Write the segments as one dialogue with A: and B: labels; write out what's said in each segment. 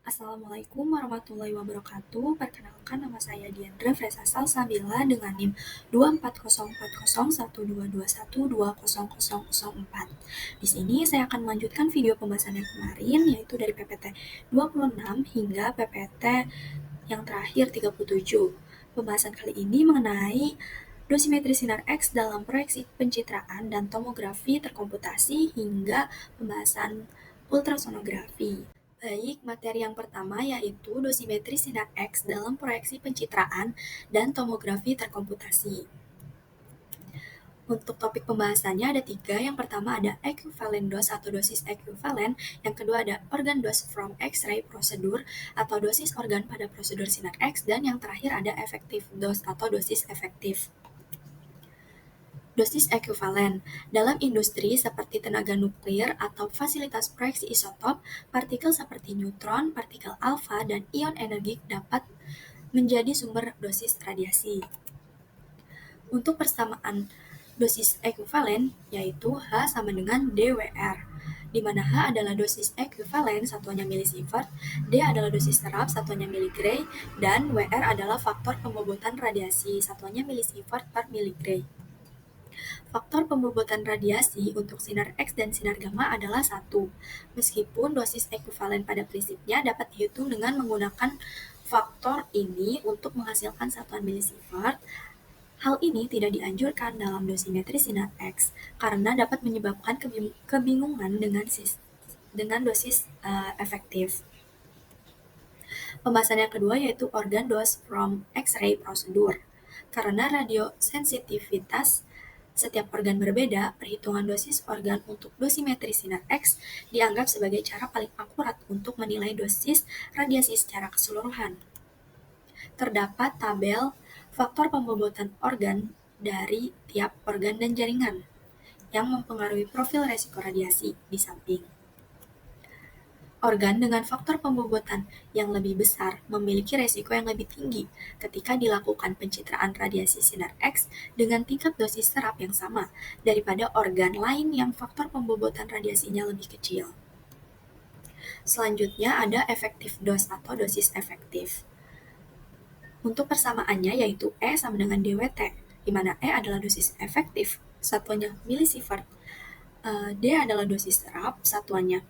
A: Assalamualaikum warahmatullahi wabarakatuh. Perkenalkan, nama saya Diandra Fresa Salsabila dengan NIM 240401221200004. Di sini saya akan melanjutkan video pembahasan yang kemarin, yaitu dari PPT 26 hingga PPT yang terakhir 37. Pembahasan kali ini mengenai dosimetri sinar X dalam proyeksi pencitraan dan tomografi terkomputasi hingga pembahasan ultrasonografi. Baik, materi yang pertama yaitu dosimetri sinar X dalam proyeksi pencitraan dan tomografi terkomputasi. Untuk topik pembahasannya ada 3. Yang pertama ada equivalent dose atau dosis ekuivalen. Yang kedua ada organ dose from X-ray procedure atau dosis organ pada prosedur sinar X. Dan yang terakhir ada effective dose atau dosis efektif. Dosis ekuivalen. Dalam industri seperti tenaga nuklir atau fasilitas proyeksi isotop, partikel seperti neutron, partikel alfa, dan ion energi dapat menjadi sumber dosis radiasi. Untuk persamaan dosis ekuivalen, yaitu H sama dengan dWr, di mana H adalah dosis ekuivalen satuannya milisievert, D adalah dosis serap satuannya miligray, dan Wr adalah faktor pembobotan radiasi satuannya milisievert per miligray. Faktor pembobotan radiasi untuk sinar X dan sinar gamma adalah 1. Meskipun dosis ekuivalen pada prinsipnya dapat dihitung dengan menggunakan faktor ini untuk menghasilkan satuan milisievert, hal ini tidak dianjurkan dalam dosimetri sinar X karena dapat menyebabkan kebingungan dengan dosis efektif. Pembahasan yang kedua yaitu organ dose from X-ray procedure. Karena radiosensitivitas setiap organ berbeda, perhitungan dosis organ untuk dosimetri sinar X dianggap sebagai cara paling akurat untuk menilai dosis radiasi secara keseluruhan. Terdapat tabel faktor pembobotan organ dari tiap organ dan jaringan yang mempengaruhi profil resiko radiasi di samping. Organ dengan faktor pembobotan yang lebih besar memiliki resiko yang lebih tinggi ketika dilakukan pencitraan radiasi sinar X dengan tingkat dosis serap yang sama daripada organ lain yang faktor pembobotan radiasinya lebih kecil. Selanjutnya ada effective dose atau dosis efektif. Untuk persamaannya yaitu E sama dengan dWt, di mana E adalah dosis efektif, satuannya milisievert, D adalah dosis serap, satuannya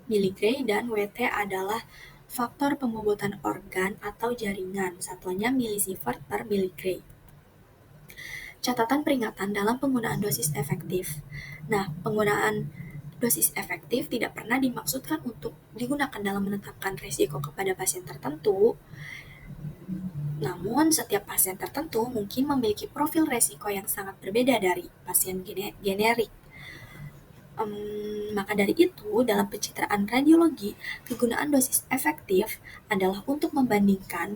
A: miligray, dan Wt adalah faktor pembobotan organ atau jaringan, satuannya milisievert per miligray. Catatan peringatan dalam penggunaan dosis efektif. Nah, penggunaan dosis efektif tidak pernah dimaksudkan untuk digunakan dalam menetapkan risiko kepada pasien tertentu. Namun, setiap pasien tertentu mungkin memiliki profil risiko yang sangat berbeda dari pasien generik. Maka dari itu, dalam pencitraan radiologi, kegunaan dosis efektif adalah untuk membandingkan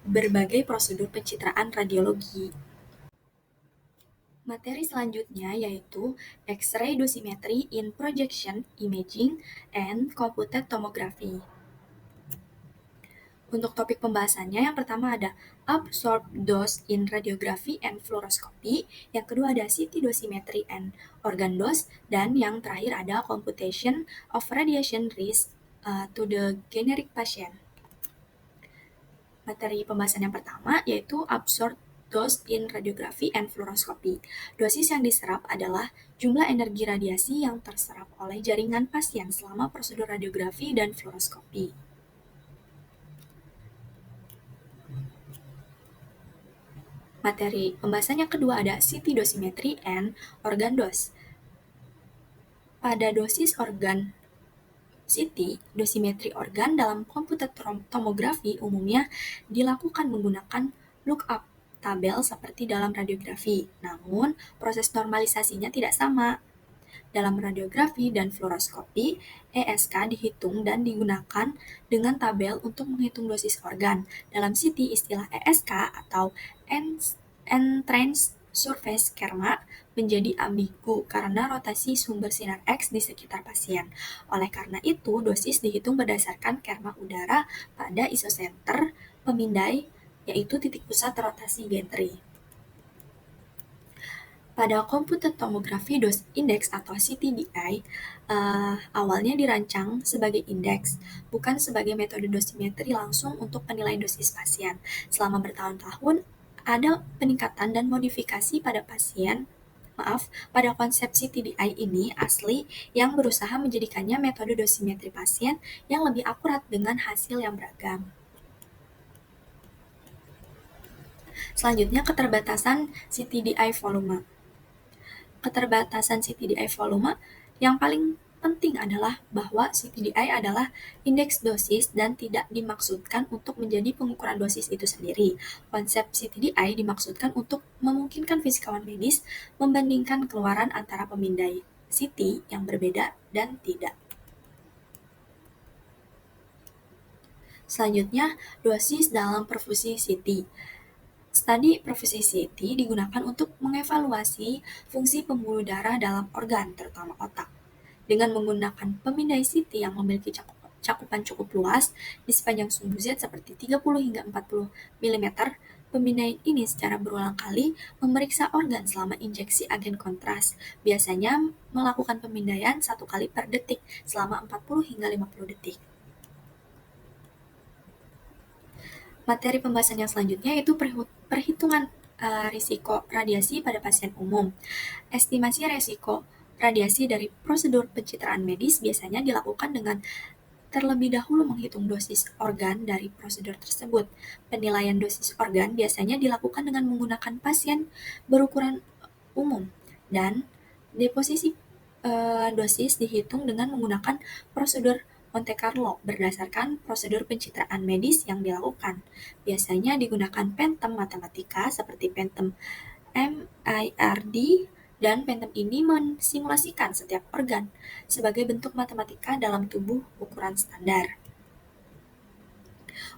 A: berbagai prosedur pencitraan radiologi. Materi selanjutnya yaitu X-ray dosimetry in projection imaging and computed tomography. Untuk topik pembahasannya, yang pertama ada absorbed dose in radiography and fluoroscopy, yang kedua ada CT dosimetry and organ dose, dan yang terakhir ada computation of radiation risk to the generic patient. Materi pembahasan yang pertama yaitu absorbed dose in radiography and fluoroscopy. Dosis yang diserap adalah jumlah energi radiasi yang terserap oleh jaringan pasien selama prosedur radiografi dan fluoroskopi. Materi pembahasan yang kedua ada CT dosimetry and organ dose. Pada dosis organ CT, dosimetri organ dalam komputer tomografi umumnya dilakukan menggunakan lookup tabel seperti dalam radiografi. Namun, proses normalisasinya tidak sama. Dalam radiografi dan fluoroskopi, ESK dihitung dan digunakan dengan tabel untuk menghitung dosis organ. Dalam CT, istilah ESK atau Entrance Surface Kerma menjadi ambigu karena rotasi sumber sinar X di sekitar pasien. Oleh karena itu, dosis dihitung berdasarkan kerma udara pada isosenter pemindai, yaitu titik pusat rotasi gantry. Pada komputer tomografi dose index atau CTDI, awalnya dirancang sebagai indeks, bukan sebagai metode dosimetri langsung untuk penilaian dosis pasien. Selama bertahun-tahun, ada peningkatan dan modifikasi pada konsep CTDI ini asli yang berusaha menjadikannya metode dosimetri pasien yang lebih akurat dengan hasil yang beragam. Selanjutnya, keterbatasan CTDI volume. Keterbatasan CTDI volume yang paling penting adalah bahwa CTDI adalah indeks dosis dan tidak dimaksudkan untuk menjadi pengukuran dosis itu sendiri. Konsep CTDI dimaksudkan untuk memungkinkan fisikawan medis membandingkan keluaran antara pemindai CT yang berbeda dan tidak. Selanjutnya, dosis dalam perfusi CT. Studi perfusi CT digunakan untuk mengevaluasi fungsi pembuluh darah dalam organ, terutama otak. Dengan menggunakan pemindai CT yang memiliki cakupan cukup luas di sepanjang sumbu Z seperti 30 hingga 40 mm, pemindaian ini secara berulang kali memeriksa organ selama injeksi agen kontras. Biasanya melakukan pemindaian 1 kali per detik selama 40 hingga 50 detik. Materi pembahasan yang selanjutnya yaitu perhitungan risiko radiasi pada pasien umum. Estimasi risiko radiasi dari prosedur pencitraan medis biasanya dilakukan dengan terlebih dahulu menghitung dosis organ dari prosedur tersebut. Penilaian dosis organ biasanya dilakukan dengan menggunakan pasien berukuran umum dan deposisi dosis dihitung dengan menggunakan prosedur Monte Carlo berdasarkan prosedur pencitraan medis yang dilakukan. Biasanya digunakan Phantom matematika seperti Phantom MIRD, dan Phantom ini mensimulasikan setiap organ sebagai bentuk matematika dalam tubuh ukuran standar.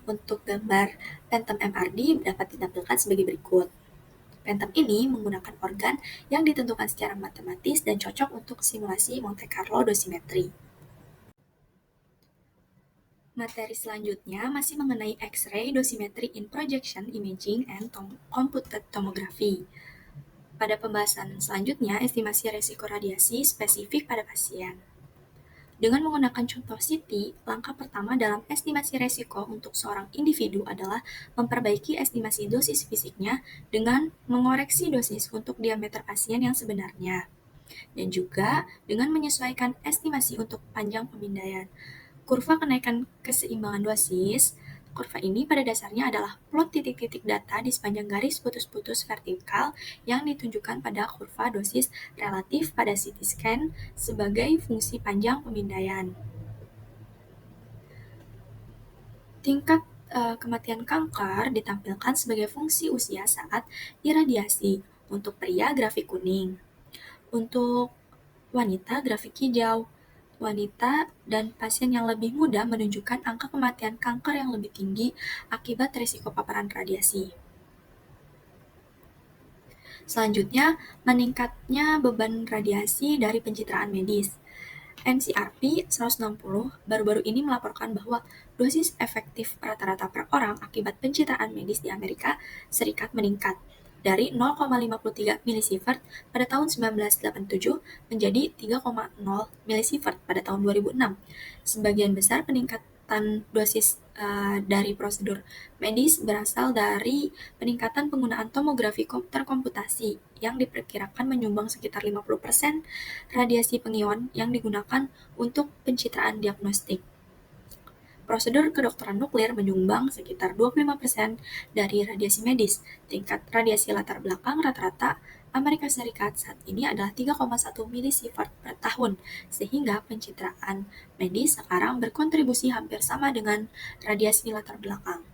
A: Untuk gambar Phantom MRD dapat ditampilkan sebagai berikut. Phantom ini menggunakan organ yang ditentukan secara matematis dan cocok untuk simulasi Monte Carlo dosimetri. Materi selanjutnya masih mengenai X-ray dosimetry in projection imaging and computed tomography. Pada pembahasan selanjutnya, estimasi resiko radiasi spesifik pada pasien. Dengan menggunakan contoh CT, langkah pertama dalam estimasi resiko untuk seorang individu adalah memperbaiki estimasi dosis fisiknya dengan mengoreksi dosis untuk diameter pasien yang sebenarnya, dan juga dengan menyesuaikan estimasi untuk panjang pemindaian. Kurva kenaikan keseimbangan dosis. Kurva ini pada dasarnya adalah plot titik-titik data di sepanjang garis putus-putus vertikal yang ditunjukkan pada kurva dosis relatif pada CT scan sebagai fungsi panjang pemindaian. Tingkat kematian kanker ditampilkan sebagai fungsi usia saat iradiasi. Untuk pria, grafik kuning. Untuk wanita, grafik hijau. Wanita dan pasien yang lebih muda menunjukkan angka kematian kanker yang lebih tinggi akibat risiko paparan radiasi. Selanjutnya, meningkatnya beban radiasi dari pencitraan medis. NCRP 160 baru-baru ini melaporkan bahwa dosis efektif rata-rata per orang akibat pencitraan medis di Amerika Serikat meningkat dari 0,53 milisievert pada tahun 1987 menjadi 3,0 milisievert pada tahun 2006. Sebagian besar peningkatan dosis dari prosedur medis berasal dari peningkatan penggunaan tomografi terkomputasi yang diperkirakan menyumbang sekitar 50% radiasi pengion yang digunakan untuk pencitraan diagnostik. Prosedur kedokteran nuklir menyumbang sekitar 25% dari radiasi medis. Tingkat radiasi latar belakang rata-rata Amerika Serikat saat ini adalah 3,1 milisievert per tahun, sehingga pencitraan medis sekarang berkontribusi hampir sama dengan radiasi latar belakang.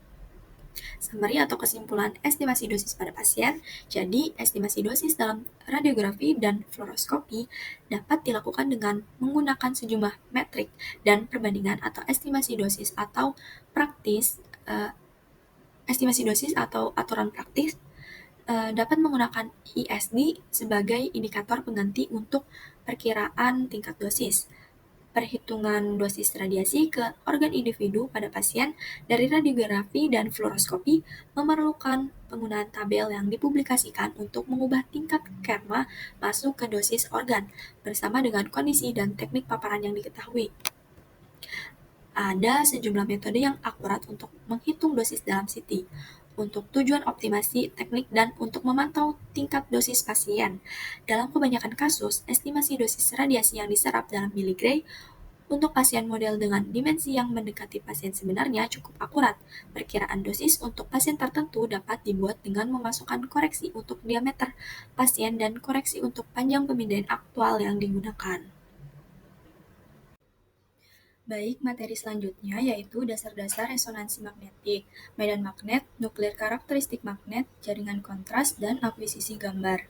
A: Summary atau kesimpulan estimasi dosis pada pasien. Jadi, estimasi dosis dalam radiografi dan fluoroskopi dapat dilakukan dengan menggunakan sejumlah metrik dan perbandingan atau estimasi dosis atau aturan praktis dapat menggunakan ISD sebagai indikator pengganti untuk perkiraan tingkat dosis. perhitungan dosis radiasi ke organ individu pada pasien dari radiografi dan fluoroskopi memerlukan penggunaan tabel yang dipublikasikan untuk mengubah tingkat kerma masuk ke dosis organ bersama dengan kondisi dan teknik paparan yang diketahui. Ada sejumlah metode yang akurat untuk menghitung dosis dalam CT, untuk tujuan optimasi teknik dan untuk memantau tingkat dosis pasien. Dalam kebanyakan kasus, estimasi dosis radiasi yang diserap dalam miligray untuk pasien model dengan dimensi yang mendekati pasien sebenarnya cukup akurat. Perkiraan dosis untuk pasien tertentu dapat dibuat dengan memasukkan koreksi untuk diameter pasien dan koreksi untuk panjang pemindaian aktual yang digunakan. Baik, materi selanjutnya yaitu dasar-dasar resonansi magnetik, medan magnet, nuklir karakteristik magnet, jaringan kontras, dan akuisisi gambar.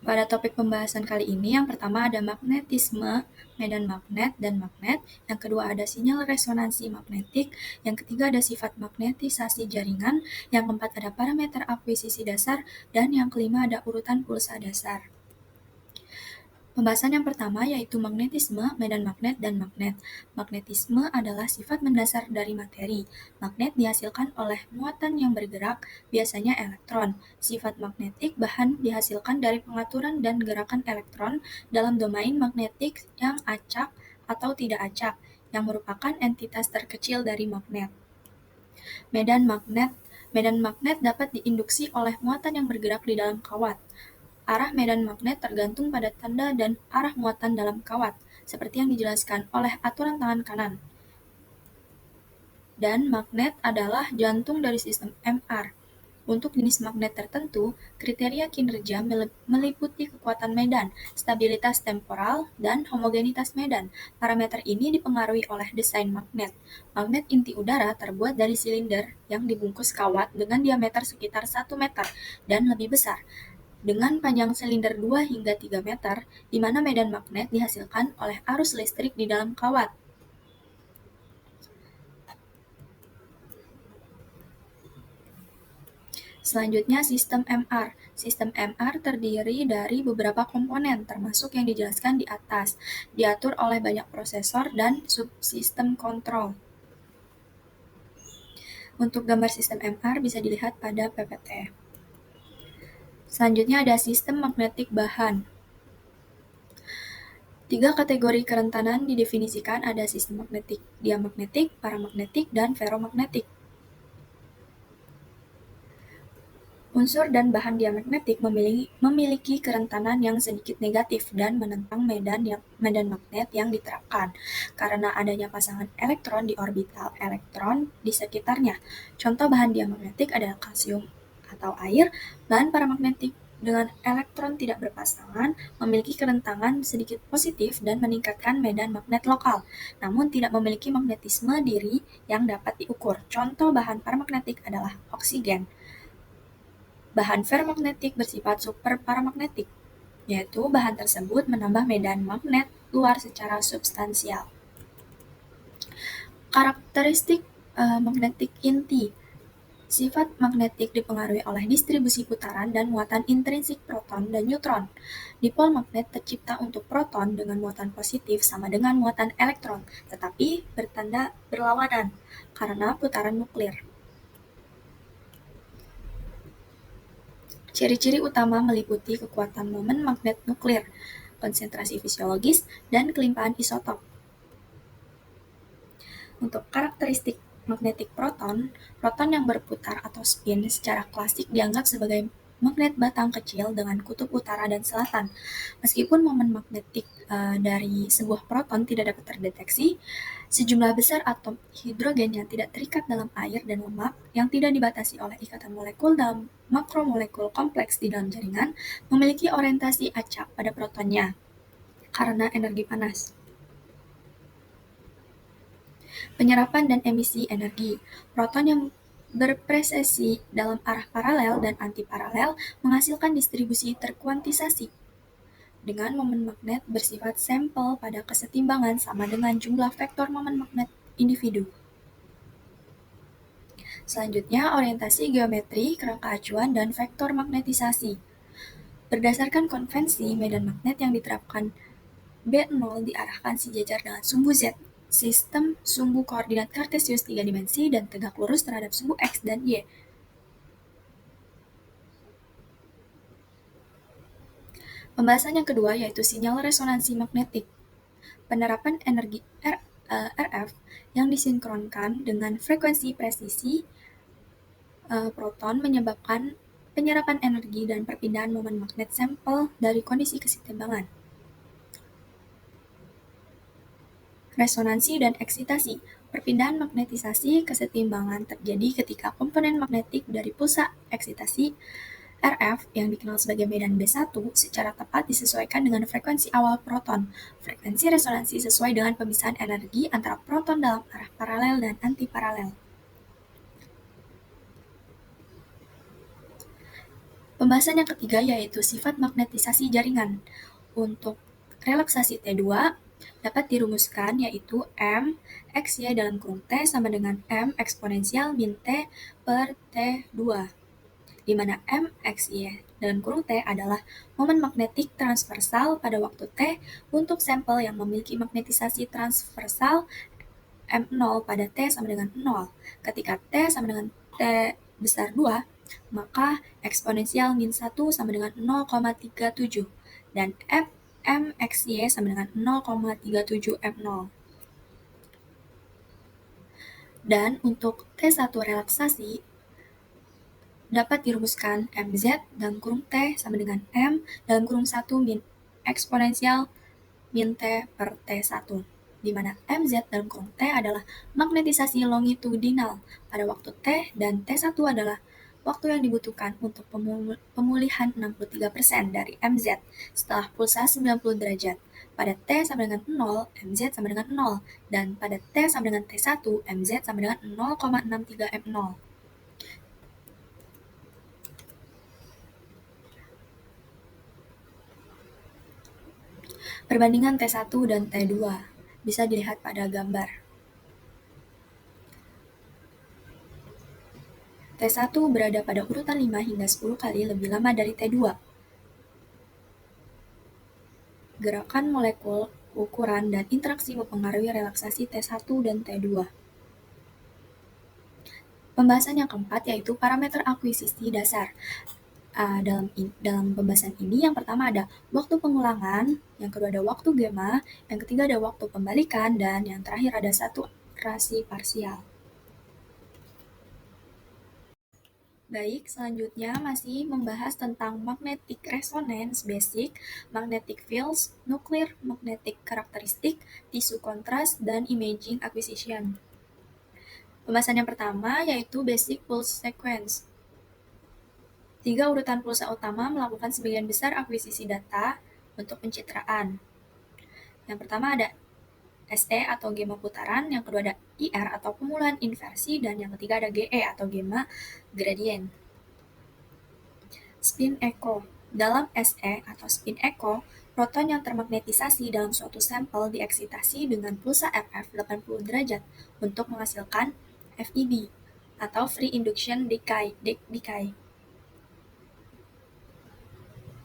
A: Pada topik pembahasan kali ini, yang pertama ada magnetisme, medan magnet, dan magnet. Yang kedua ada sinyal resonansi magnetik. Yang ketiga ada sifat magnetisasi jaringan. Yang keempat ada parameter akuisisi dasar. Dan yang kelima ada urutan pulsa dasar. Pembahasan yang pertama yaitu magnetisme, medan magnet, dan magnet. Magnetisme adalah sifat mendasar dari materi. Magnet dihasilkan oleh muatan yang bergerak, biasanya elektron. Sifat magnetik bahan dihasilkan dari pengaturan dan gerakan elektron dalam domain magnetik yang acak atau tidak acak, yang merupakan entitas terkecil dari magnet. Medan magnet dapat diinduksi oleh muatan yang bergerak di dalam kawat. Arah medan magnet tergantung pada tanda dan arah muatan dalam kawat, seperti yang dijelaskan oleh aturan tangan kanan. Dan magnet adalah jantung dari sistem MR. Untuk jenis magnet tertentu, kriteria kinerja meliputi kekuatan medan, stabilitas temporal, dan homogenitas medan. Parameter ini dipengaruhi oleh desain magnet. Magnet inti udara terbuat dari silinder yang dibungkus kawat dengan diameter sekitar 1 meter dan lebih besar, dengan panjang silinder 2 hingga 3 meter, di mana medan magnet dihasilkan oleh arus listrik di dalam kawat. Selanjutnya, sistem MR. Sistem MR terdiri dari beberapa komponen, termasuk yang dijelaskan di atas, diatur oleh banyak prosesor dan subsistem kontrol. Untuk gambar sistem MR bisa dilihat pada PPT. Selanjutnya ada sistem magnetik bahan. 3 kategori kerentanan didefinisikan, ada sistem magnetik diamagnetik, paramagnetik, dan ferromagnetik. Unsur dan bahan diamagnetik memiliki kerentanan yang sedikit negatif dan menentang medan magnet yang diterapkan karena adanya pasangan elektron di orbital elektron di sekitarnya. Contoh bahan diamagnetik adalah kalsium atau air. Bahan paramagnetik dengan elektron tidak berpasangan memiliki kerentanan sedikit positif dan meningkatkan medan magnet lokal, namun tidak memiliki magnetisme diri yang dapat diukur. Contoh bahan paramagnetik adalah oksigen. Bahan ferromagnetik bersifat superparamagnetik, yaitu bahan tersebut menambah medan magnet luar secara substansial. Karakteristik magnetik inti. Sifat magnetik dipengaruhi oleh distribusi putaran dan muatan intrinsik proton dan neutron. Dipol magnet tercipta untuk proton dengan muatan positif sama dengan muatan elektron, tetapi bertanda berlawanan karena putaran nuklir. Ciri-ciri utama meliputi kekuatan momen magnet nuklir, konsentrasi fisiologis, dan kelimpahan isotop. Untuk karakteristik magnetik proton, proton yang berputar atau spin secara klasik dianggap sebagai magnet batang kecil dengan kutub utara dan selatan. Meskipun momen magnetik dari sebuah proton tidak dapat terdeteksi, sejumlah besar atom hidrogen yang tidak terikat dalam air dan lemak, yang tidak dibatasi oleh ikatan molekul dalam makromolekul kompleks di dalam jaringan, memiliki orientasi acak pada protonnya karena energi panas. Penyerapan dan emisi energi. Proton yang berpresesi dalam arah paralel dan antiparalel menghasilkan distribusi terkuantisasi dengan momen magnet bersifat sampel pada kesetimbangan sama dengan jumlah vektor momen magnet individu. Selanjutnya, orientasi geometri, kerangka acuan, dan vektor magnetisasi. Berdasarkan konvensi medan magnet yang diterapkan, B0 diarahkan sejajar dengan sumbu Z, sistem sumbu koordinat kartesius 3 dimensi dan tegak lurus terhadap sumbu X dan Y. Pembahasan yang kedua yaitu sinyal resonansi magnetik. Penerapan energi RF yang disinkronkan dengan frekuensi presisi proton menyebabkan penyerapan energi dan perpindahan momen magnet sampel dari kondisi kesetimbangan. Resonansi dan eksitasi. Perpindahan magnetisasi kesetimbangan terjadi ketika komponen magnetik dari pulsa eksitasi RF yang dikenal sebagai medan B1 secara tepat disesuaikan dengan frekuensi awal proton. Frekuensi resonansi sesuai dengan pemisahan energi antara proton dalam arah paralel dan antiparalel. Pembahasan yang ketiga yaitu sifat magnetisasi jaringan. Untuk relaksasi T2 dapat dirumuskan yaitu M X Y dalam kurung T sama dengan M eksponensial min T per T2, di mana M X Y dalam kurung T adalah momen magnetik transversal pada waktu T untuk sampel yang memiliki magnetisasi transversal M0 pada T sama dengan 0. Ketika T sama dengan T besar 2, maka eksponensial min 1 sama dengan 0,37 dan M X Y sama dengan 0,37 M0. Dan untuk T1 relaksasi dapat dirumuskan MZ dalam kurung T sama dengan M dalam kurung 1 min eksponensial min T per T1, di mana MZ dalam kurung T adalah magnetisasi longitudinal pada waktu T dan T1 adalah waktu yang dibutuhkan untuk pemulihan 63% dari MZ setelah pulsa 90 derajat. Pada T sama dengan 0, MZ sama dengan 0, dan pada T sama dengan T1, MZ sama dengan 0,63 M0. Perbandingan T1 dan T2 bisa dilihat pada gambar. T1 berada pada urutan 5 hingga 10 kali lebih lama dari T2. Gerakan molekul, ukuran, dan interaksi mempengaruhi relaksasi T1 dan T2. Pembahasan yang keempat yaitu parameter akuisisi dasar. Dalam pembahasan ini yang pertama ada waktu pengulangan, yang kedua ada waktu gamma, yang ketiga ada waktu pembalikan, dan yang terakhir ada saturasi parsial. Baik, selanjutnya masih membahas tentang magnetic resonance basic, magnetic fields, nuclear magnetic characteristic, tissue contrast, dan imaging acquisition. Pembahasan yang pertama yaitu basic pulse sequence. 3 urutan pulsa utama melakukan sebagian besar akuisisi data untuk pencitraan. Yang pertama ada SE atau gamma putaran, yang kedua ada IR atau pemulihan inversi, dan yang ketiga ada GE atau gamma gradient. Spin echo. Dalam SE atau spin echo, proton yang termagnetisasi dalam suatu sampel dieksitasi dengan pulsa FF 80 derajat untuk menghasilkan FED atau free induction decay.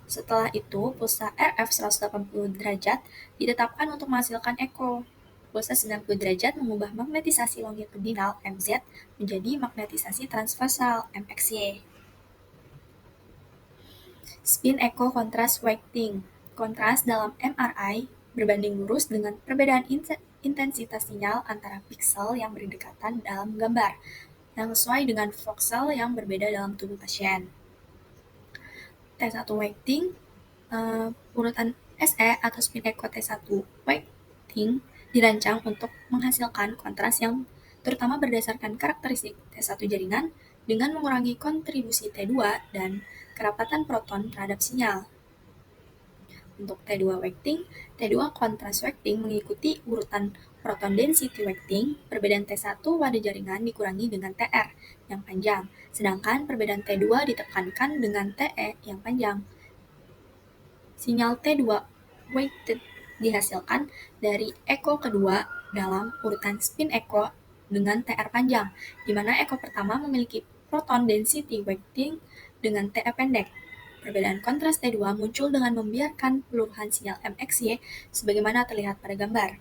A: Setelah itu, pulsa RF 180 derajat ditetapkan untuk menghasilkan echo. Pulsa 90 derajat mengubah magnetisasi longitudinal MZ menjadi magnetisasi transversal MXY. Spin echo contrast weighting. Kontras dalam MRI berbanding lurus dengan perbedaan intensitas sinyal antara piksel yang berdekatan dalam gambar, yang sesuai dengan voxel yang berbeda dalam tubuh pasien. T1 weighting, urutan SE atau spin echo T1 weighting dirancang untuk menghasilkan kontras yang terutama berdasarkan karakteristik T1 jaringan dengan mengurangi kontribusi T2 dan kerapatan proton terhadap sinyal. Untuk T2 weighting, T2 contrast weighting mengikuti urutan proton density weighting. Perbedaan T1 pada jaringan dikurangi dengan TR yang panjang, sedangkan perbedaan T2 ditekankan dengan TE yang panjang. Sinyal T2 weighted dihasilkan dari echo kedua dalam urutan spin echo dengan TR panjang, di mana echo pertama memiliki proton density weighting dengan TE pendek. Perbedaan kontras T2 muncul dengan membiarkan peluruhan sinyal MXY sebagaimana terlihat pada gambar.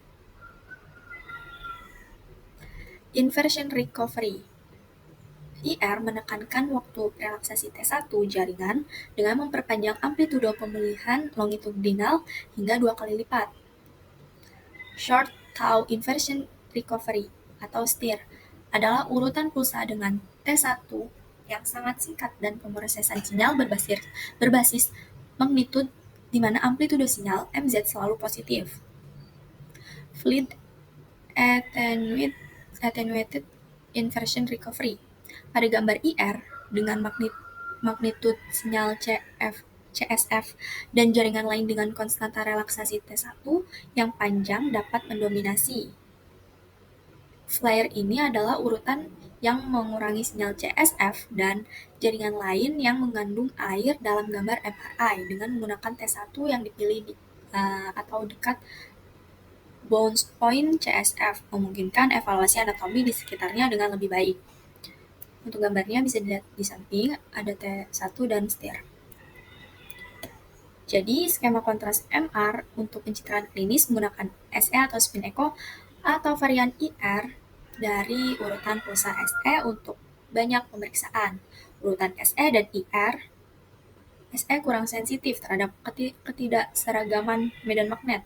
A: Inversion recovery. IR menekankan waktu relaksasi T1 jaringan dengan memperpanjang amplitudo pemulihan longitudinal hingga 2 kali lipat. Short tau inversion recovery atau STIR adalah urutan pulsa dengan T1 yang sangat singkat dan pemrosesan sinyal berbasis magnitud di mana amplitudo sinyal MZ selalu positif. Fleet attenuated inversion recovery. Pada gambar IR, dengan magnitud sinyal CSF dan jaringan lain dengan konstanta relaksasi T1 yang panjang dapat mendominasi. Flare ini adalah urutan yang mengurangi sinyal CSF dan jaringan lain yang mengandung air dalam gambar MRI dengan menggunakan T1 yang dipilih atau dekat bounce point CSF, memungkinkan evaluasi anatomi di sekitarnya dengan lebih baik. Untuk gambarnya bisa dilihat di samping, ada T1 dan STIR. Jadi, skema kontras MR untuk pencitraan klinis menggunakan SE atau spin echo atau varian IR dari urutan pulsa SE untuk banyak pemeriksaan. Urutan SE dan IR, SE kurang sensitif terhadap ketidakseragaman medan magnet,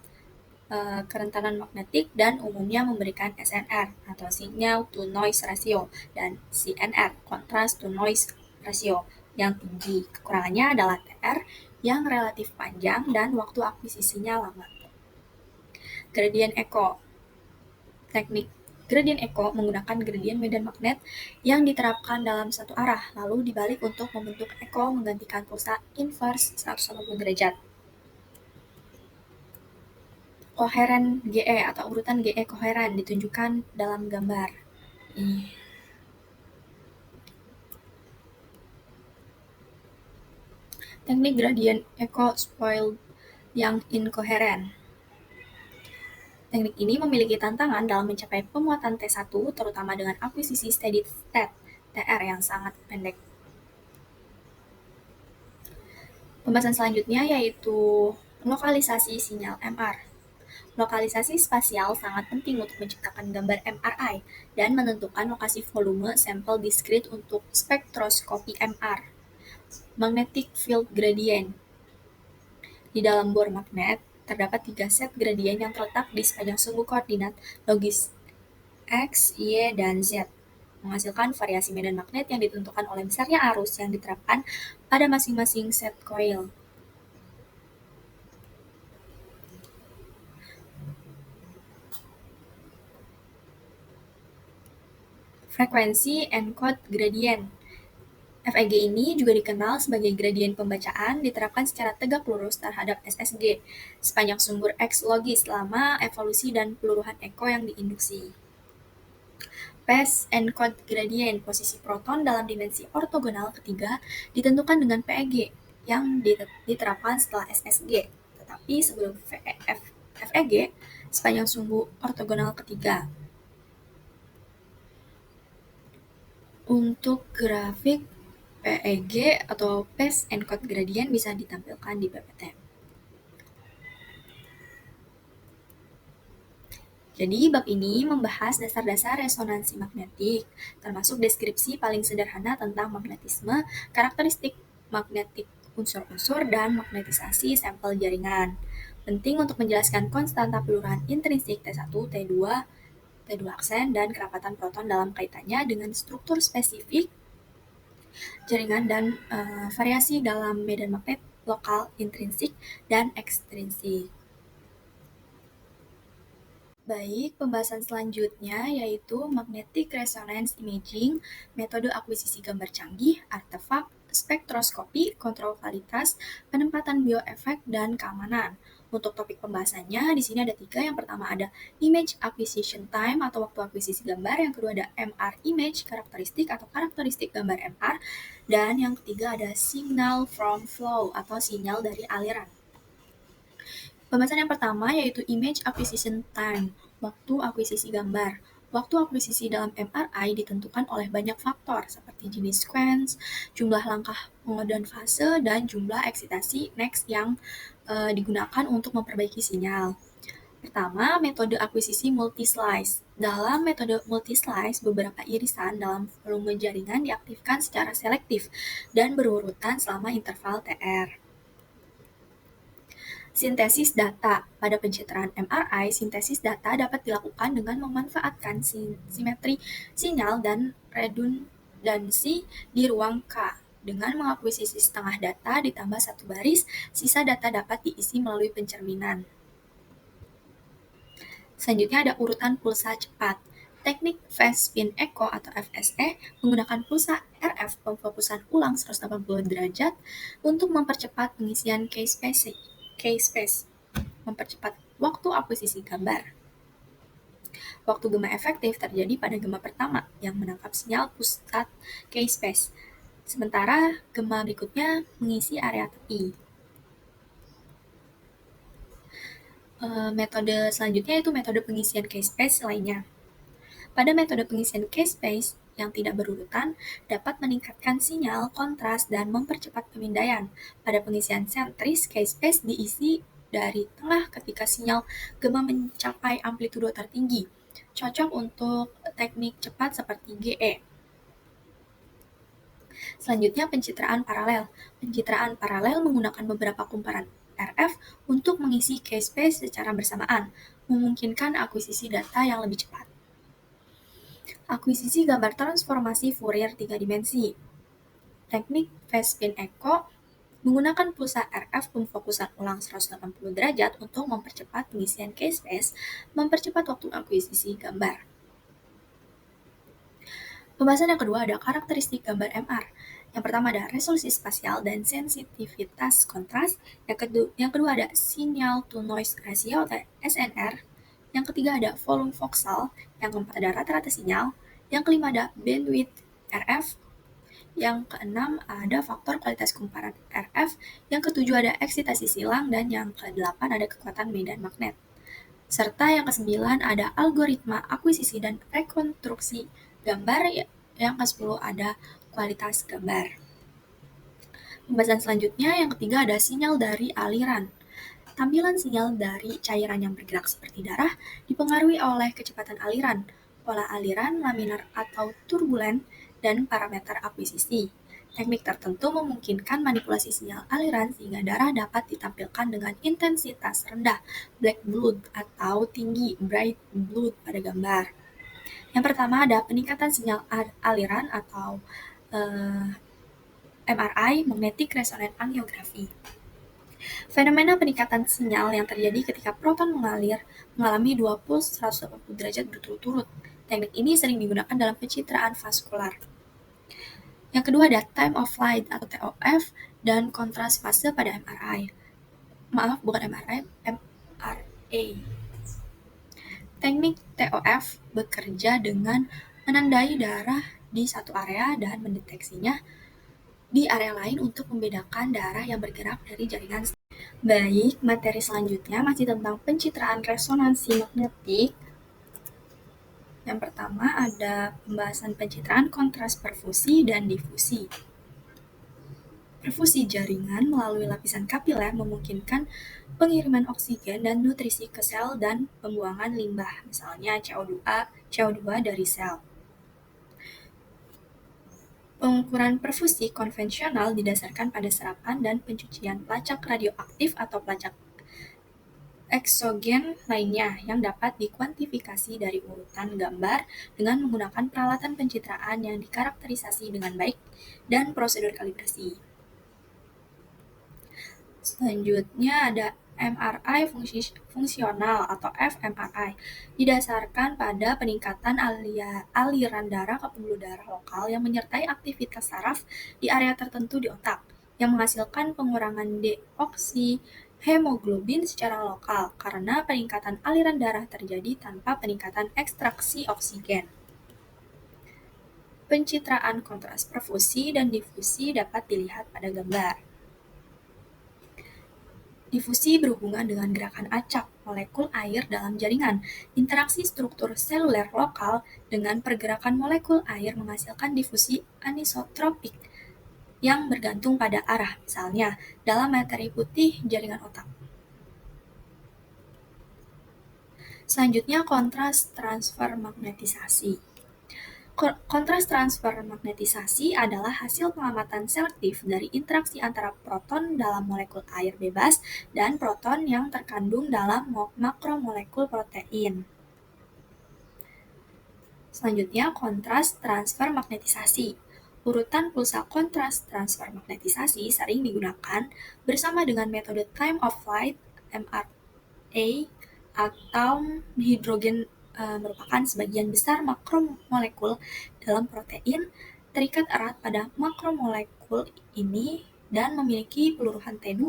A: kerentanan magnetik, dan umumnya memberikan SNR atau signal to noise ratio dan CNR contrast to noise ratio yang tinggi. Kekurangannya adalah TR yang relatif panjang dan waktu akuisisinya lama. Gradient echo. Teknik gradient echo menggunakan gradient medan magnet yang diterapkan dalam satu arah lalu dibalik untuk membentuk echo menggantikan pulsa inverse 180 derajat. Koheren GE atau urutan GE koheren ditunjukkan dalam gambar. Teknik gradient echo spoiled yang incoherent. Teknik ini memiliki tantangan dalam mencapai pemuatan T1 terutama dengan akuisisi steady state TR yang sangat pendek. Pembahasan selanjutnya yaitu lokalisasi sinyal MR. Lokalisasi spasial sangat penting untuk menciptakan gambar MRI dan menentukan lokasi volume sampel diskrit untuk spektroskopi MR. Magnetic field gradient. Di dalam bor magnet, terdapat 3 set gradien yang terletak di sepanjang sumbu koordinat logis X, Y, dan Z, menghasilkan variasi medan magnet yang ditentukan oleh besarnya arus yang diterapkan pada masing-masing set coil. Frekuensi encode gradient. FEG ini juga dikenal sebagai gradien pembacaan diterapkan secara tegak lurus terhadap SSG sepanjang sumber X logis selama evolusi dan peluruhan echo yang diinduksi. Phase encode gradient posisi proton dalam dimensi ortogonal ketiga ditentukan dengan PEG yang diterapkan setelah SSG, tetapi sebelum FEG sepanjang sumbu ortogonal ketiga. Untuk grafik PEG atau Phase Encode Gradient bisa ditampilkan di PPT. Jadi, bab ini membahas dasar-dasar resonansi magnetik, termasuk deskripsi paling sederhana tentang magnetisme, karakteristik magnetik unsur-unsur, dan magnetisasi sampel jaringan. Penting untuk menjelaskan konstanta peluruhan intrinsik T1, T2 aksen, dan kerapatan proton dalam kaitannya dengan struktur spesifik jaringan dan variasi dalam medan magnet lokal intrinsik dan ekstrinsik. Baik, pembahasan selanjutnya yaitu magnetic resonance imaging, metode akuisisi gambar canggih, artefak, spektroskopi, kontrol kualitas, penempatan bioefek, dan keamanan. Untuk topik pembahasannya, di sini ada 3. Yang pertama ada image acquisition time atau waktu akuisisi gambar. Yang kedua ada MR image, karakteristik atau karakteristik gambar MR. Dan yang ketiga ada signal from flow atau sinyal dari aliran. Pembahasan yang pertama yaitu image acquisition time, waktu akuisisi gambar. Waktu akuisisi dalam MRI ditentukan oleh banyak faktor seperti jenis sequence, jumlah langkah pengodean fase, dan jumlah eksitasi next yang digunakan untuk memperbaiki sinyal. Pertama, metode akuisisi multi-slice. Dalam metode multi-slice, beberapa irisan dalam volume jaringan diaktifkan secara selektif dan berurutan selama interval TR. Sintesis data. Pada pencitraan MRI, sintesis data dapat dilakukan dengan memanfaatkan simetri sinyal dan redundansi di ruang K. Dengan mengakuisisi setengah data ditambah satu baris, sisa data dapat diisi melalui pencerminan. Selanjutnya ada urutan pulsa cepat. Teknik fast spin echo atau FSE menggunakan pulsa RF pemfokusan ulang 180 derajat untuk mempercepat pengisian K-space, mempercepat waktu akuisisi gambar. Waktu gema efektif terjadi pada gema pertama yang menangkap sinyal pusat K-space, sementara gema berikutnya mengisi area tepi. Metode selanjutnya itu metode pengisian K-space lainnya. Pada metode pengisian K-space yang tidak berurutan dapat meningkatkan sinyal, kontras, dan mempercepat pemindaian. Pada pengisian sentris, K-space diisi dari tengah ketika sinyal gema mencapai amplitudo tertinggi. Cocok untuk teknik cepat seperti GE. Selanjutnya pencitraan paralel. Pencitraan paralel menggunakan beberapa kumparan RF untuk mengisi K-space secara bersamaan, memungkinkan akuisisi data yang lebih cepat. Akuisisi gambar transformasi Fourier 3 dimensi. Teknik fast spin echo menggunakan pulsa RF pemfokusan ulang 180 derajat untuk mempercepat pengisian K-space, mempercepat waktu akuisisi gambar. Pembahasan yang kedua ada karakteristik gambar MR. Yang pertama ada resolusi spasial dan sensitivitas kontras. Yang kedua ada signal to noise ratio atau SNR. Yang ketiga ada volume voxel. Yang keempat ada rata-rata sinyal. Yang kelima ada bandwidth RF. Yang keenam ada faktor kualitas kumparan RF. Yang ketujuh ada eksitasi silang. Dan yang kedelapan ada kekuatan medan magnet. Serta yang kesembilan ada algoritma akuisisi dan rekonstruksi gambar. Yang ke-10 ada kualitas gambar. Pembahasan selanjutnya yang ketiga ada sinyal dari aliran. Tampilan sinyal dari cairan yang bergerak seperti darah dipengaruhi oleh kecepatan aliran, pola aliran, laminar atau turbulen, dan parameter akuisisi. Teknik tertentu memungkinkan manipulasi sinyal aliran sehingga darah dapat ditampilkan dengan intensitas rendah, black blood, atau tinggi, bright blood pada gambar. Yang pertama ada peningkatan sinyal aliran atau MRI, magnetic resonance angiography. Fenomena peningkatan sinyal yang terjadi ketika proton mengalami dua puls 180 derajat berturut-turut. Teknik ini sering digunakan dalam pencitraan vaskular. Yang kedua ada time of flight atau TOF dan kontras fase pada MRI. Maaf, bukan MRI, MRA. Teknik TOF bekerja dengan menandai darah di satu area dan mendeteksinya di area lain untuk membedakan darah yang bergerak dari jaringan. Baik, materi selanjutnya masih tentang pencitraan resonansi magnetik. Yang pertama ada pembahasan pencitraan kontras perfusi dan difusi. Perfusi jaringan melalui lapisan kapiler memungkinkan pengiriman oksigen dan nutrisi ke sel dan pembuangan limbah, misalnya CO2 dari sel. Pengukuran perfusi konvensional didasarkan pada serapan dan pencucian pelacak radioaktif atau pelacak eksogen lainnya yang dapat dikuantifikasi dari urutan gambar dengan menggunakan peralatan pencitraan yang dikarakterisasi dengan baik dan prosedur kalibrasi. Selanjutnya ada MRI fungsional atau fMRI, didasarkan pada peningkatan aliran darah ke pembuluh darah lokal yang menyertai aktivitas saraf di area tertentu di otak, yang menghasilkan pengurangan deoksihemoglobin secara lokal karena peningkatan aliran darah terjadi tanpa peningkatan ekstraksi oksigen. Pencitraan kontras perfusi dan difusi dapat dilihat pada gambar. Difusi berhubungan dengan gerakan acak molekul air dalam jaringan. Interaksi struktur seluler lokal dengan pergerakan molekul air menghasilkan difusi anisotropik yang bergantung pada arah, misalnya dalam materi putih jaringan otak. Selanjutnya, kontras transfer magnetisasi. Kontras transfer magnetisasi adalah hasil pengamatan selektif dari interaksi antara proton dalam molekul air bebas dan proton yang terkandung dalam makromolekul protein. Selanjutnya, kontras transfer magnetisasi. Urutan pulsa kontras transfer magnetisasi sering digunakan bersama dengan metode time of flight (MRA) atau hidrogen merupakan sebagian besar makromolekul dalam protein terikat erat pada makromolekul ini dan memiliki peluruhan T2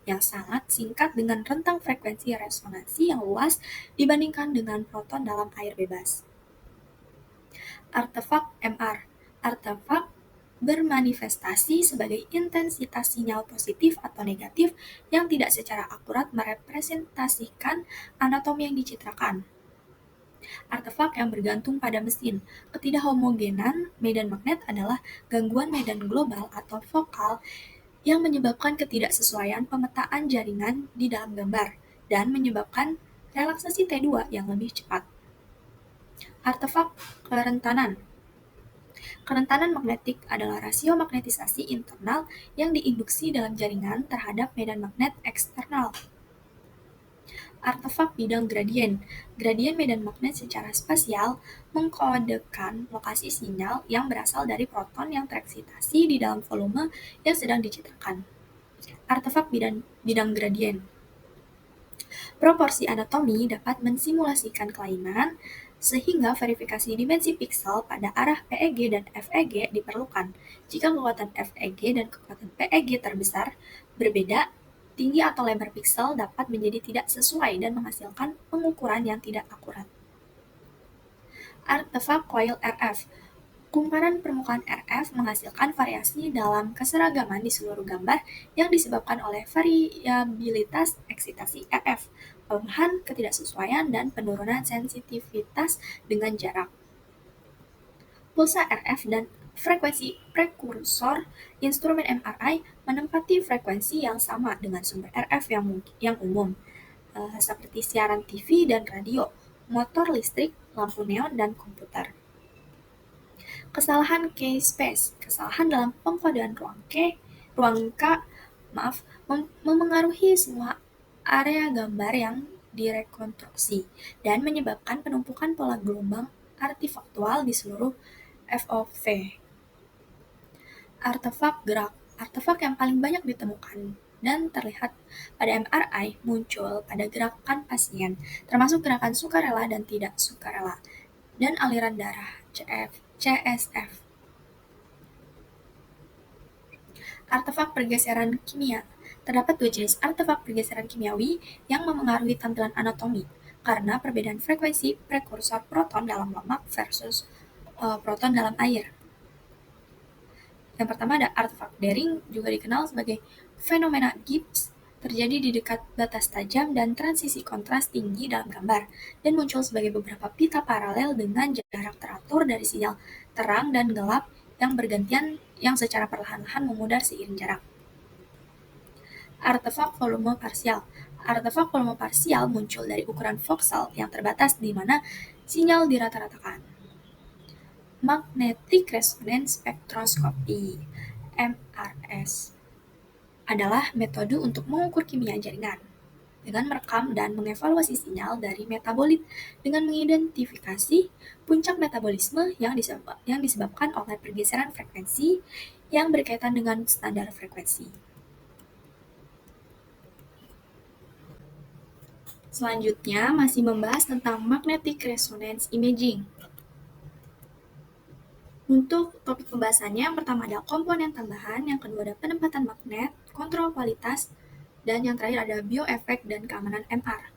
A: yang sangat singkat dengan rentang frekuensi resonansi yang luas dibandingkan dengan proton dalam air bebas. Artefak MR. Artefak bermanifestasi sebagai intensitas sinyal positif atau negatif yang tidak secara akurat merepresentasikan anatomi yang dicitrakan. Artefak yang bergantung pada mesin. Ketidakhomogenan medan magnet adalah gangguan medan global atau vokal yang menyebabkan ketidaksesuaian pemetaan jaringan di dalam gambar dan menyebabkan relaksasi T2 yang lebih cepat. Artefak kerentanan. Kerentanan magnetik adalah rasio magnetisasi internal yang diinduksi dalam jaringan terhadap medan magnet eksternal. Artefak bidang gradien. Gradien medan magnet secara spasial mengkodekan lokasi sinyal yang berasal dari proton yang tereksitasi di dalam volume yang sedang dicitrakan. Artefak bidang gradien. Proporsi anatomi dapat mensimulasikan kelainan, sehingga verifikasi dimensi piksel pada arah PEG dan FEG diperlukan. Jika kekuatan FEG dan kekuatan PEG terbesar berbeda, tinggi atau lebar piksel dapat menjadi tidak sesuai dan menghasilkan pengukuran yang tidak akurat. Artefak coil RF. Kumparan permukaan RF menghasilkan variasi dalam keseragaman di seluruh gambar yang disebabkan oleh variabilitas eksitasi RF, pelemahan ketidaksesuaian, dan penurunan sensitivitas dengan jarak. Pulsa RF dan frekuensi prekursor instrumen MRI menempati frekuensi yang sama dengan sumber RF yang umum, seperti siaran TV dan radio, motor listrik, lampu neon, dan komputer. Kesalahan K-space. Kesalahan dalam pengkodean ruang K memengaruhi semua area gambar yang direkonstruksi dan menyebabkan penumpukan pola gelombang artifaktual di seluruh FOV. Artefak gerak. Artefak yang paling banyak ditemukan dan terlihat pada MRI muncul pada gerakan pasien, termasuk gerakan sukarela dan tidak sukarela, dan aliran darah CSF. Artefak pergeseran kimia. Terdapat dua jenis artefak pergeseran kimiawi yang memengaruhi tampilan anatomi karena perbedaan frekuensi prekursor proton dalam lemak versus proton dalam air. Yang pertama ada artefak daring, juga dikenal sebagai fenomena Gibbs, terjadi di dekat batas tajam dan transisi kontras tinggi dalam gambar, dan muncul sebagai beberapa pita paralel dengan jarak teratur dari sinyal terang dan gelap yang bergantian yang secara perlahan-lahan memudar seiring jarak. Artefak volume parsial. Artefak volume parsial muncul dari ukuran voxel yang terbatas di mana sinyal dirata-ratakan. Magnetic Resonance Spectroscopy (MRS) adalah metode untuk mengukur kimia jaringan dengan merekam dan mengevaluasi sinyal dari metabolit dengan mengidentifikasi puncak metabolisme yang disebabkan oleh pergeseran frekuensi yang berkaitan dengan standar frekuensi. Selanjutnya masih membahas tentang magnetic resonance imaging. Untuk topik pembahasannya, yang pertama ada komponen tambahan, yang kedua ada penempatan magnet, kontrol kualitas, dan yang terakhir ada bioefek dan keamanan MR.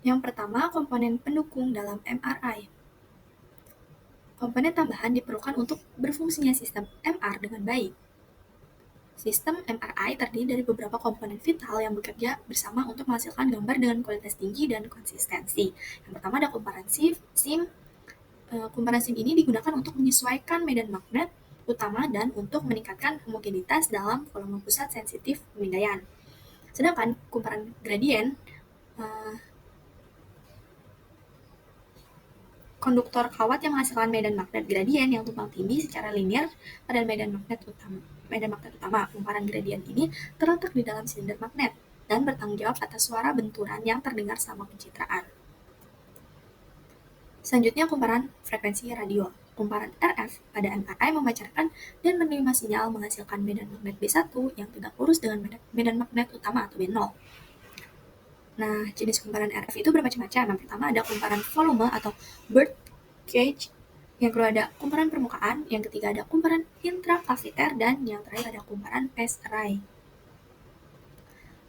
A: Yang pertama, komponen pendukung dalam MRI. Komponen tambahan diperlukan untuk berfungsinya sistem MR dengan baik. Sistem MRI terdiri dari beberapa komponen vital yang bekerja bersama untuk menghasilkan gambar dengan kualitas tinggi dan konsistensi. Yang pertama ada kumparan SIM. Kumparan SIM ini digunakan untuk menyesuaikan medan magnet utama dan untuk meningkatkan homogenitas dalam volume pusat sensitif pemindaian. Sedangkan kumparan gradien eh, konduktor kawat yang menghasilkan medan magnet gradien yang tumpang tindih secara linear pada medan magnet utama. Kumparan gradien ini terletak di dalam silinder magnet dan bertanggung jawab atas suara benturan yang terdengar selama pencitraan. Selanjutnya kumparan frekuensi radio. Kumparan RF pada MRI memancarkan dan menerima sinyal menghasilkan medan magnet B1 yang tegak lurus dengan medan magnet utama atau B0. Nah, jenis kumparan RF itu bermacam-macam. Yang pertama ada kumparan volume atau bird gauge. Yang kedua ada kumparan permukaan. Yang ketiga ada kumparan intrakaviter. Dan yang terakhir ada kumparan phase array.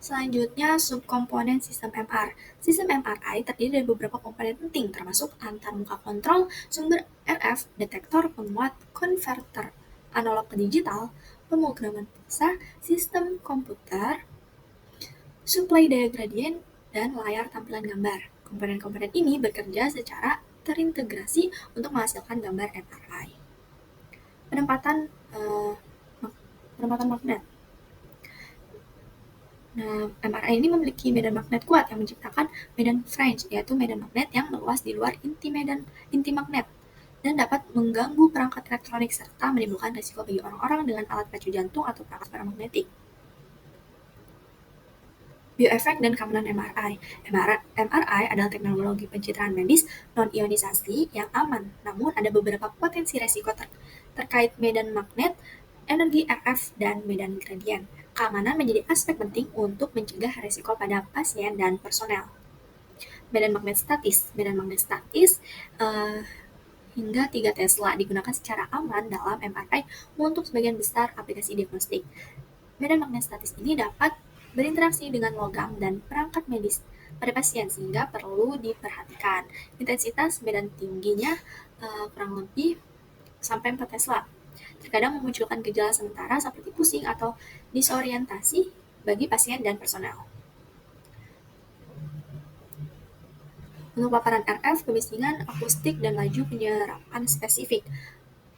A: Selanjutnya, subkomponen sistem MR. Sistem MRI terdiri dari beberapa komponen penting, termasuk antarmuka kontrol, sumber RF, detektor, penguat, konverter analog ke digital, pemrograman pulsa, sistem komputer, suplai daya gradien, dan layar tampilan gambar. Komponen-komponen ini bekerja secara terintegrasi untuk menghasilkan gambar MRI. Penempatan magnet. Nah, MRI ini memiliki medan magnet kuat yang menciptakan medan fringe, yaitu medan magnet yang meluas di luar inti magnet dan dapat mengganggu perangkat elektronik serta menimbulkan risiko bagi orang-orang dengan alat pacu jantung atau perangkat paramagnetik. Bioefek dan keamanan MRI. MRI adalah teknologi pencitraan medis non-ionisasi yang aman, namun ada beberapa potensi resiko terkait medan magnet, energi RF, dan medan gradien. Keamanan menjadi aspek penting untuk mencegah resiko pada pasien dan personel. Medan magnet statis hingga 3 Tesla digunakan secara aman dalam MRI untuk sebagian besar aplikasi diagnostik. Medan magnet statis ini dapat berinteraksi dengan logam dan perangkat medis pada pasien sehingga perlu diperhatikan. Intensitas medan tingginya kurang lebih sampai 4 Tesla. Terkadang memunculkan gejala sementara seperti pusing atau disorientasi bagi pasien dan personel. Untuk paparan RF, kebisingan, akustik, dan laju penyerapan spesifik.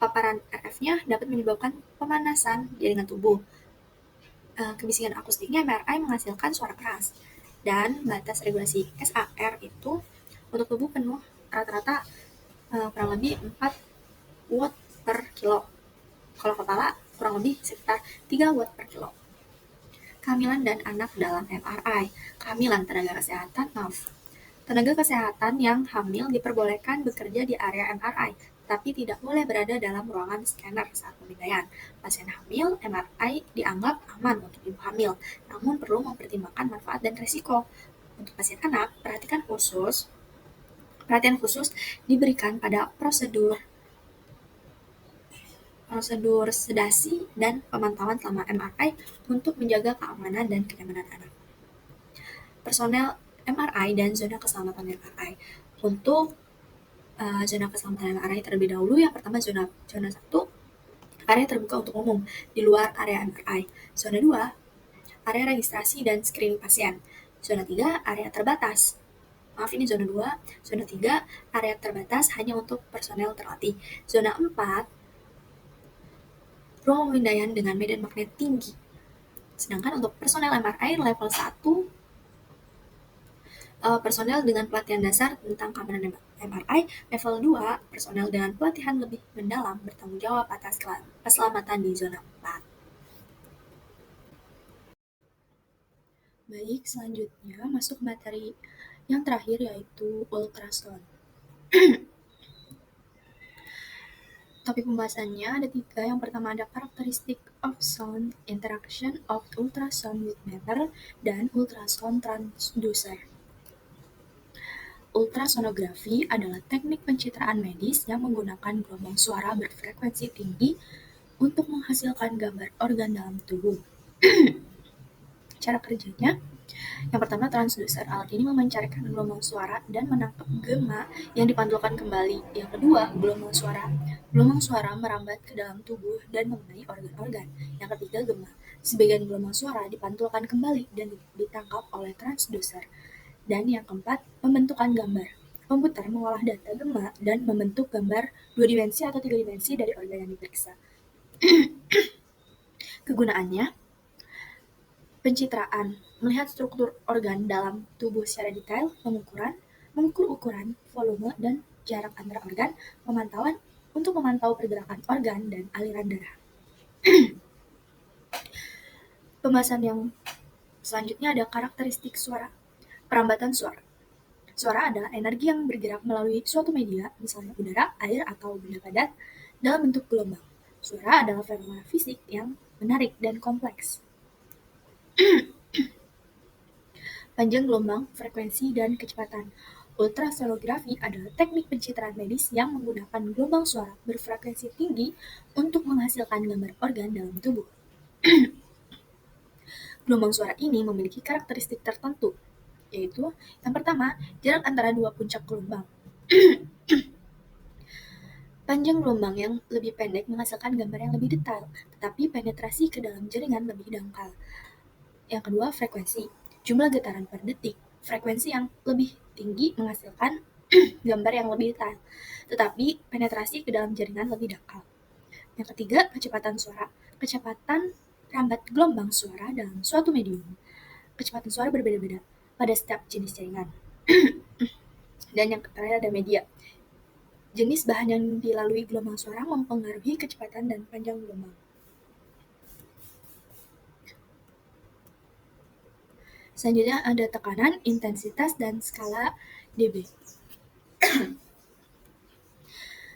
A: Paparan RF-nya dapat menyebabkan pemanasan jaringan tubuh. Kebisingan akustiknya MRI menghasilkan suara keras. Dan batas regulasi SAR itu untuk tubuh penuh rata-rata kurang lebih 4 watt per kilo. Kalau kepala kurang lebih sekitar 3 watt per kilo. Kehamilan dan anak dalam MRI. Kehamilan tenaga kesehatan yang hamil diperbolehkan bekerja di area MRI, tapi tidak boleh berada dalam ruangan scanner saat pemindaian. Pasien hamil, MRI dianggap aman untuk ibu hamil, namun perlu mempertimbangkan manfaat dan risiko. Untuk pasien anak, perhatian khusus diberikan pada prosedur sedasi dan pemantauan selama MRI untuk menjaga keamanan dan kenyamanan anak. Personel MRI dan zona keselamatan MRI. Untuk zona keselamatan MRI terlebih dahulu, yang pertama zona 1, area terbuka untuk umum di luar area MRI. Zona 2, area registrasi dan screening pasien. Zona 3, area terbatas. Ini zona 2. Zona 3, area terbatas hanya untuk personel terlatih. Zona 4, ruang pemindaian dengan medan magnet tinggi. Sedangkan untuk personel MRI level 1, personel dengan pelatihan dasar tentang keamanan MRI. Level 2, personel dengan pelatihan lebih mendalam bertanggung jawab atas keselamatan di zona 4. Baik, selanjutnya masuk materi yang terakhir yaitu ultrasound. Topik pembahasannya ada 3. Yang pertama ada characteristic of sound, interaction of ultrasound with matter, dan ultrasound transducer. Ultrasonografi adalah teknik pencitraan medis yang menggunakan gelombang suara berfrekuensi tinggi untuk menghasilkan gambar organ dalam tubuh. Cara kerjanya, yang pertama transducer. Alat ini memancarkan gelombang suara dan menangkap gema yang dipantulkan kembali. Yang kedua, gelombang suara Gelombang suara merambat ke dalam tubuh dan mengenai organ-organ. Yang ketiga, gema. Sebagian gelombang suara dipantulkan kembali dan ditangkap oleh transducer. Dan yang keempat, pembentukan gambar. Komputer mengolah data gema dan membentuk gambar 2 dimensi atau 3 dimensi dari organ yang diperiksa. Kegunaannya, pencitraan, melihat struktur organ dalam tubuh secara detail, mengukur ukuran, volume, dan jarak antara organ, pemantauan untuk memantau pergerakan organ dan aliran darah. Pembahasan yang selanjutnya ada karakteristik suara. Perambatan suara. Suara adalah energi yang bergerak melalui suatu media, misalnya udara, air, atau benda padat, dalam bentuk gelombang. Suara adalah fenomena fisik yang menarik dan kompleks. Panjang gelombang, frekuensi, dan kecepatan. Ultrasonografi adalah teknik pencitraan medis yang menggunakan gelombang suara berfrekuensi tinggi untuk menghasilkan gambar organ dalam tubuh. Gelombang suara ini memiliki karakteristik tertentu, yaitu yang pertama, jarak antara dua puncak gelombang. Panjang gelombang yang lebih pendek menghasilkan gambar yang lebih detail, tetapi penetrasi ke dalam jaringan lebih dangkal. Yang kedua, frekuensi. Jumlah getaran per detik. Frekuensi yang lebih tinggi menghasilkan gambar yang lebih detail, tetapi penetrasi ke dalam jaringan lebih dangkal. Yang ketiga, kecepatan suara. Kecepatan rambat gelombang suara dalam suatu medium. Kecepatan suara berbeda-beda pada setiap jenis jaringan. Dan yang terakhir ada media. Jenis bahan yang dilalui gelombang suara mempengaruhi kecepatan dan panjang gelombang. Selanjutnya ada tekanan, intensitas, dan skala dB.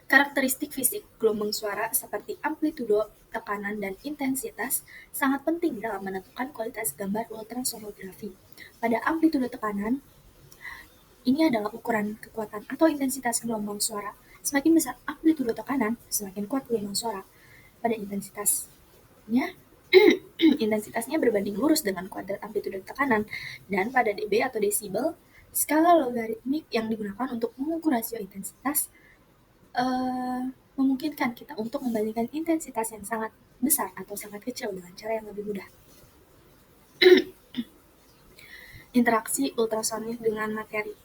A: Karakteristik fisik gelombang suara seperti amplitudo, tekanan, dan intensitas sangat penting dalam menentukan kualitas gambar ultrasonografi. Pada amplitudo tekanan, ini adalah ukuran kekuatan atau intensitas gelombang suara. Semakin besar amplitudo tekanan, semakin kuat gelombang suara. Pada intensitasnya, intensitasnya berbanding lurus dengan kuadrat amplitudo tekanan, dan pada dB atau desibel, skala logaritmik yang digunakan untuk mengukur rasio intensitas memungkinkan kita untuk membandingkan intensitas yang sangat besar atau sangat kecil dengan cara yang lebih mudah. Interaksi ultrasonik dengan materi.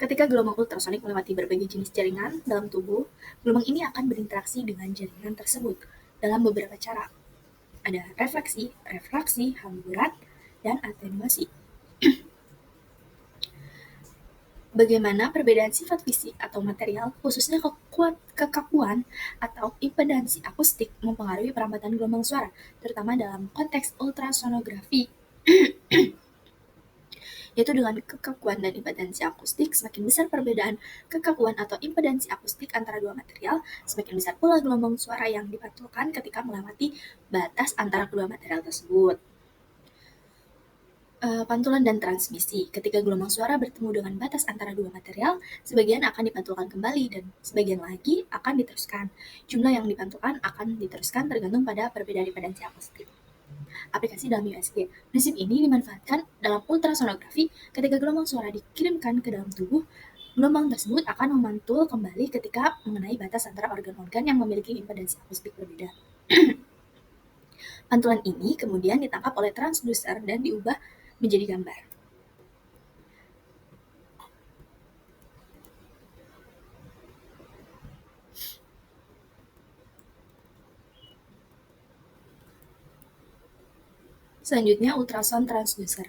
A: Ketika gelombang ultrasonik melewati berbagai jenis jaringan dalam tubuh, gelombang ini akan berinteraksi dengan jaringan tersebut dalam beberapa cara. Ada refleksi, refraksi, hamburan, dan atenuasi. Bagaimana perbedaan sifat fisik atau material, khususnya kekakuan atau impedansi akustik mempengaruhi perambatan gelombang suara, terutama dalam konteks ultrasonografi. Yaitu dengan kekakuan dan impedansi akustik, semakin besar perbedaan kekakuan atau impedansi akustik antara dua material, semakin besar pula gelombang suara yang dipantulkan ketika melewati batas antara kedua material tersebut. Pantulan dan transmisi. Ketika gelombang suara bertemu dengan batas antara dua material, sebagian akan dipantulkan kembali dan sebagian lagi akan diteruskan. Jumlah yang dipantulkan akan diteruskan tergantung pada perbedaan impedansi akustik. Aplikasi dalam USG. Prinsip ini dimanfaatkan dalam ultrasonografi. Ketika gelombang suara dikirimkan ke dalam tubuh, gelombang tersebut akan memantul kembali ketika mengenai batas antara organ-organ yang memiliki impedansi akustik berbeda. Pantulan ini kemudian ditangkap oleh transducer dan diubah menjadi gambar. Selanjutnya, ultrasound transducer.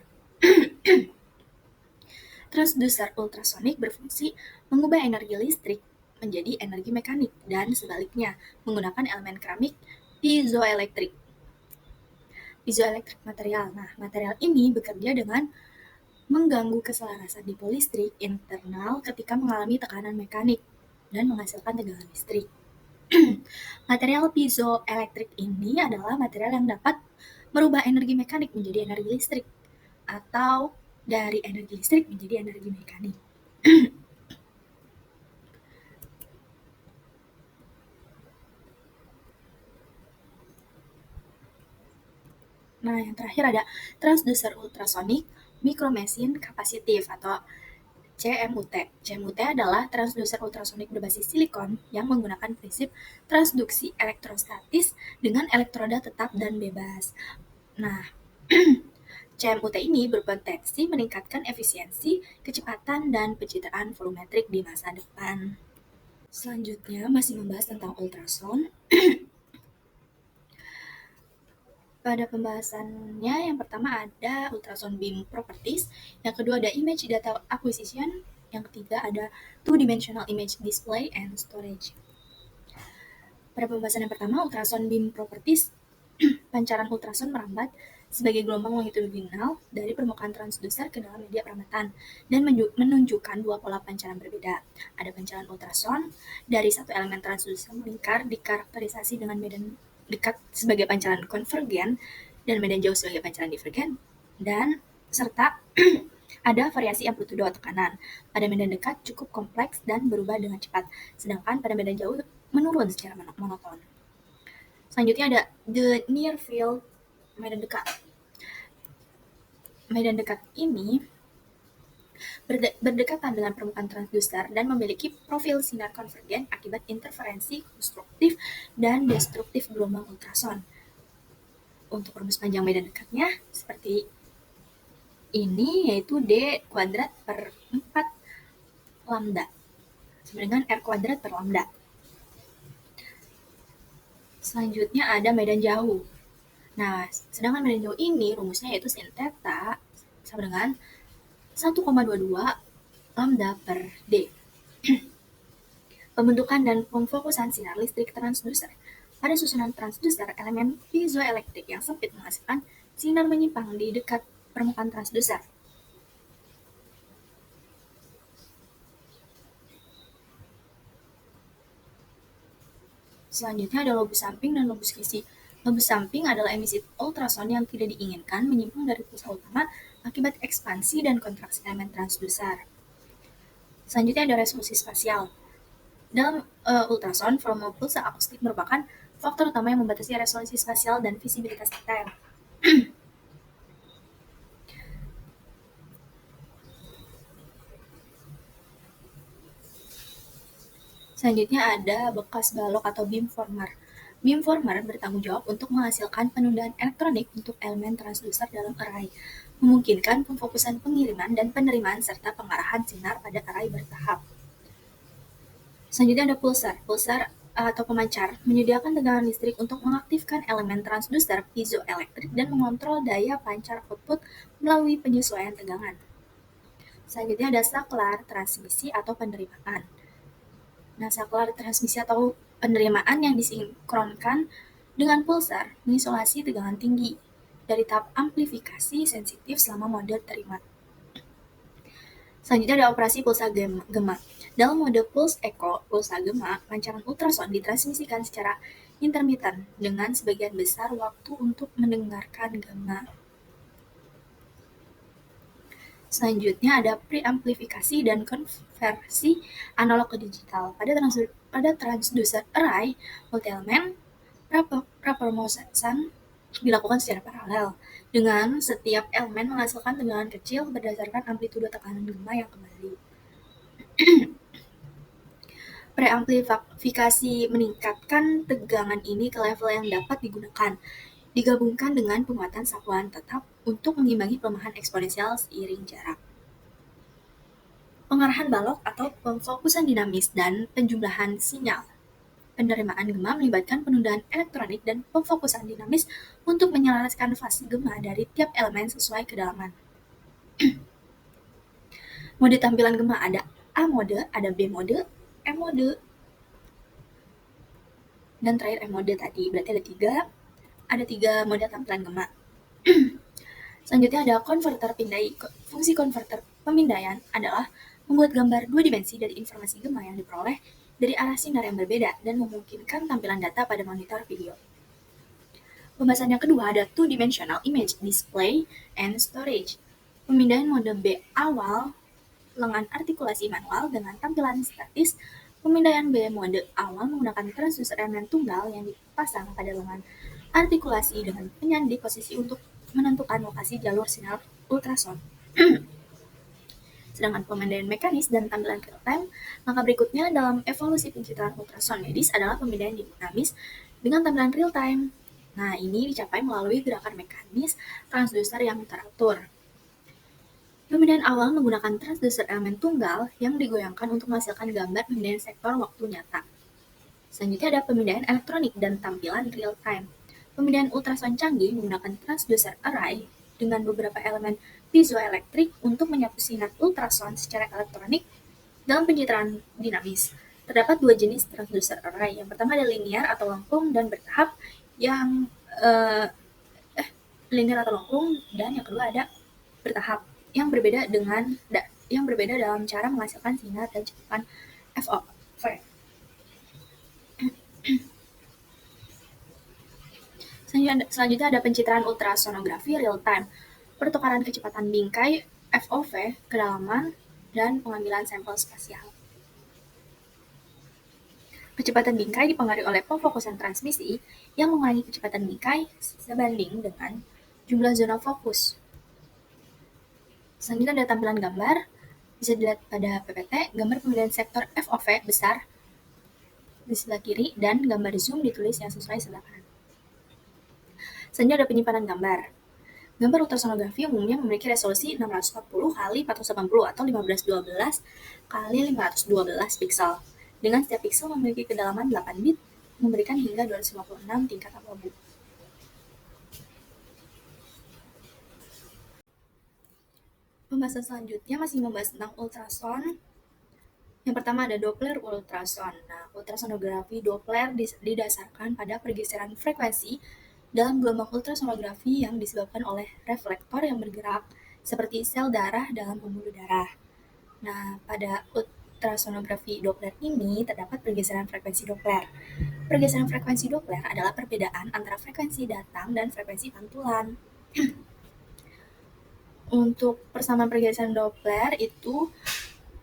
A: Transducer ultrasonik berfungsi mengubah energi listrik menjadi energi mekanik dan sebaliknya menggunakan elemen keramik piezoelektrik. Piezoelektrik material. Nah, material ini bekerja dengan mengganggu keselarasan dipol listrik internal ketika mengalami tekanan mekanik dan menghasilkan tegangan listrik. Material piezoelektrik ini adalah material yang dapat merubah energi mekanik menjadi energi listrik atau dari energi listrik menjadi energi mekanik. Nah, yang terakhir ada transducer ultrasonik micromesin kapasitif atau CMUT. CMUT adalah transducer ultrasonik berbasis silikon yang menggunakan prinsip transduksi elektrostatis dengan elektroda tetap dan bebas. Nah, CMUT ini berpotensi meningkatkan efisiensi, kecepatan, dan pencitraan volumetrik di masa depan. Selanjutnya masih membahas tentang ultrasound. Pada pembahasannya yang pertama ada ultrasound beam properties, yang kedua ada image data acquisition, yang ketiga ada two-dimensional image display and storage. Pada pembahasan yang pertama, ultrasound beam properties, pancaran ultrasound merambat sebagai gelombang longitudinal dari permukaan transducer ke dalam media peramatan dan menunjukkan dua pola pancaran berbeda. Ada pancaran ultrasound dari satu elemen transducer melingkar dikarakterisasi dengan medan dekat sebagai pancaran konvergen dan medan jauh sebagai pancaran divergen, dan serta ada variasi amplitudo tekanan. Pada medan dekat cukup kompleks dan berubah dengan cepat, sedangkan pada medan jauh menurun secara monoton. Selanjutnya ada the near field medan dekat. Medan dekat ini berdekatan dengan permukaan transducer dan memiliki profil sinar konvergen akibat interferensi konstruktif dan destruktif gelombang ultrasound. Untuk rumus panjang medan dekatnya seperti ini, yaitu D kuadrat per 4 lambda sama dengan R kuadrat per lambda. Selanjutnya ada medan jauh. Nah, sedangkan medan jauh ini rumusnya yaitu sin theta sama dengan 1,22 lambda per D. Pembentukan dan pemfokusan sinar listrik transducer. Pada susunan transducer, elemen piezoelektrik yang sempit menghasilkan sinar menyimpang di dekat permukaan transducer. Selanjutnya ada lobus samping dan lobus kisi. Lobus samping adalah emisi ultrasound yang tidak diinginkan menyimpang dari pulsa utama akibat ekspansi dan kontraksi elemen transducer. Selanjutnya ada resolusi spasial. Dalam ultrasound, volume pulsa akustik merupakan faktor utama yang membatasi resolusi spasial dan visibilitas detail. Selanjutnya ada bekas balok atau beamformer. Beamformer bertanggung jawab untuk menghasilkan penundaan elektronik untuk elemen transducer dalam array, memungkinkan pemfokusan pengiriman dan penerimaan serta pengarahan sinar pada array bertahap. Selanjutnya ada pulsar. Pulsar atau pemancar menyediakan tegangan listrik untuk mengaktifkan elemen transducer piezoelektrik dan mengontrol daya pancar output melalui penyesuaian tegangan. Selanjutnya ada saklar transmisi atau penerimaan. Nah, saklar transmisi atau penerimaan yang disinkronkan dengan pulsar mengisolasi tegangan tinggi dari tahap amplifikasi sensitif selama mode terima. Selanjutnya ada operasi pulsa gema. Dalam mode pulse echo pulsa gema, pancaran ultrasound ditransmisikan secara intermiten dengan sebagian besar waktu untuk mendengarkan gema. Selanjutnya ada preamplifikasi dan konversi analog ke digital. Pada transducer array multi-elemen, praprocessing dilakukan secara paralel, dengan setiap elemen menghasilkan tegangan kecil berdasarkan amplitudo tekanan gema yang kembali. Preamplifikasi meningkatkan tegangan ini ke level yang dapat digunakan, digabungkan dengan penguatan satuan tetap untuk mengimbangi pelemahan eksponensial seiring jarak. Pengarahan balok atau pemfokusan dinamis dan penjumlahan sinyal. Penerimaan gema melibatkan penundaan elektronik dan pemfokusan dinamis untuk menyelaraskan fase gema dari tiap elemen sesuai kedalaman. Mode tampilan gema ada A mode, ada B mode, M mode, dan terakhir M mode tadi. Berarti ada tiga mode tampilan gema. Selanjutnya ada konverter pindai. Fungsi konverter pemindaian adalah membuat gambar dua dimensi dari informasi gema yang diperoleh dari arah sinar yang berbeda dan memungkinkan tampilan data pada monitor video. Pembahasan yang kedua ada two-dimensional image display and storage. Pemindahan mode B awal lengan artikulasi manual dengan tampilan statis. Pemindahan B mode awal menggunakan transducer elemen tunggal yang dipasang pada lengan artikulasi dengan penyandi posisi untuk menentukan lokasi jalur sinar ultrasound. Sedangkan pemindaian mekanis dan tampilan real time, langkah berikutnya dalam evolusi pencitraan ultrason medis adalah pemindaian dinamis dengan tampilan real time. Nah, ini dicapai melalui gerakan mekanis transducer yang teratur. Pemindaian awal menggunakan transducer elemen tunggal yang digoyangkan untuk menghasilkan gambar pemindaian sektor waktu nyata. Selanjutnya ada pemindaian elektronik dan tampilan real time. Pemindaian ultrason canggih menggunakan transducer array dengan beberapa elemen piezoelektrik untuk menyatu sinar ultrason secara elektronik dalam pencitraan dinamis. Terdapat dua jenis transducer array. Yang pertama ada linear atau lengkung dan bertahap, yang eh, linear atau lengkung, dan yang kedua ada bertahap yang berbeda dalam cara menghasilkan sinar dan kecepatan FOV. Selanjutnya ada pencitraan ultrasonografi real time, pertukaran kecepatan bingkai FOV, kedalaman, dan pengambilan sampel spasial. Kecepatan bingkai dipengaruhi oleh pemfokusan transmisi yang mengurangi kecepatan bingkai sebanding dengan jumlah zona fokus. Selanjutnya ada tampilan gambar, bisa dilihat pada PPT, gambar pemilihan sektor FOV besar di sebelah kiri dan gambar zoom ditulis yang sesuai sebelah kanan. Selanjutnya ada penyimpanan gambar. Gambar ultrasonografi umumnya memiliki resolusi 640 kali 480 atau 1512 kali 512 piksel. Dengan setiap piksel memiliki kedalaman 8 bit, memberikan hingga 256 tingkat abu-abu. Pembahasan selanjutnya masih membahas tentang ultrason. Yang pertama ada Doppler ultrason. Nah, ultrasonografi Doppler didasarkan pada pergeseran frekuensi dalam gelombang ultrasonografi yang disebabkan oleh reflektor yang bergerak seperti sel darah dalam pembuluh darah. Nah, pada ultrasonografi Doppler ini terdapat pergeseran frekuensi Doppler. Pergeseran frekuensi Doppler adalah perbedaan antara frekuensi datang dan frekuensi pantulan. Untuk persamaan pergeseran Doppler itu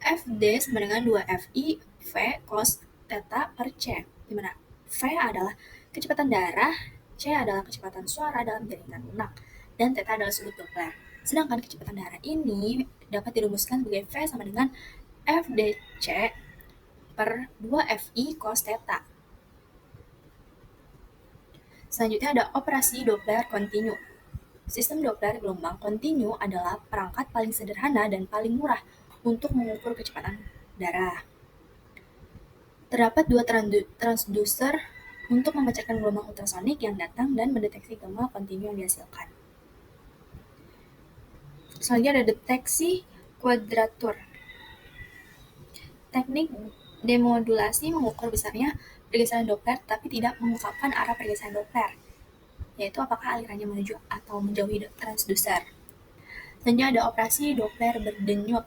A: Fd sama dengan 2FI V cos theta per C, di mana V adalah kecepatan darah, C adalah kecepatan suara dalam jaringan lunak, dan theta adalah sudut Doppler. Sedangkan kecepatan darah ini dapat dirumuskan sebagai V sama dengan FdC per 2FI cos theta. Selanjutnya ada operasi Doppler kontinu. Sistem Doppler gelombang kontinu adalah perangkat paling sederhana dan paling murah untuk mengukur kecepatan darah. Terdapat dua transducer untuk memancarkan gelombang ultrasonik yang datang dan mendeteksi gelombang kontinu yang dihasilkan. Selanjutnya ada deteksi kuadratur. Teknik demodulasi mengukur besarnya pergeseran Doppler tapi tidak mengungkapkan arah pergeseran Doppler, yaitu apakah alirannya menuju atau menjauhi transducer. Selanjutnya ada operasi Doppler berdenyut.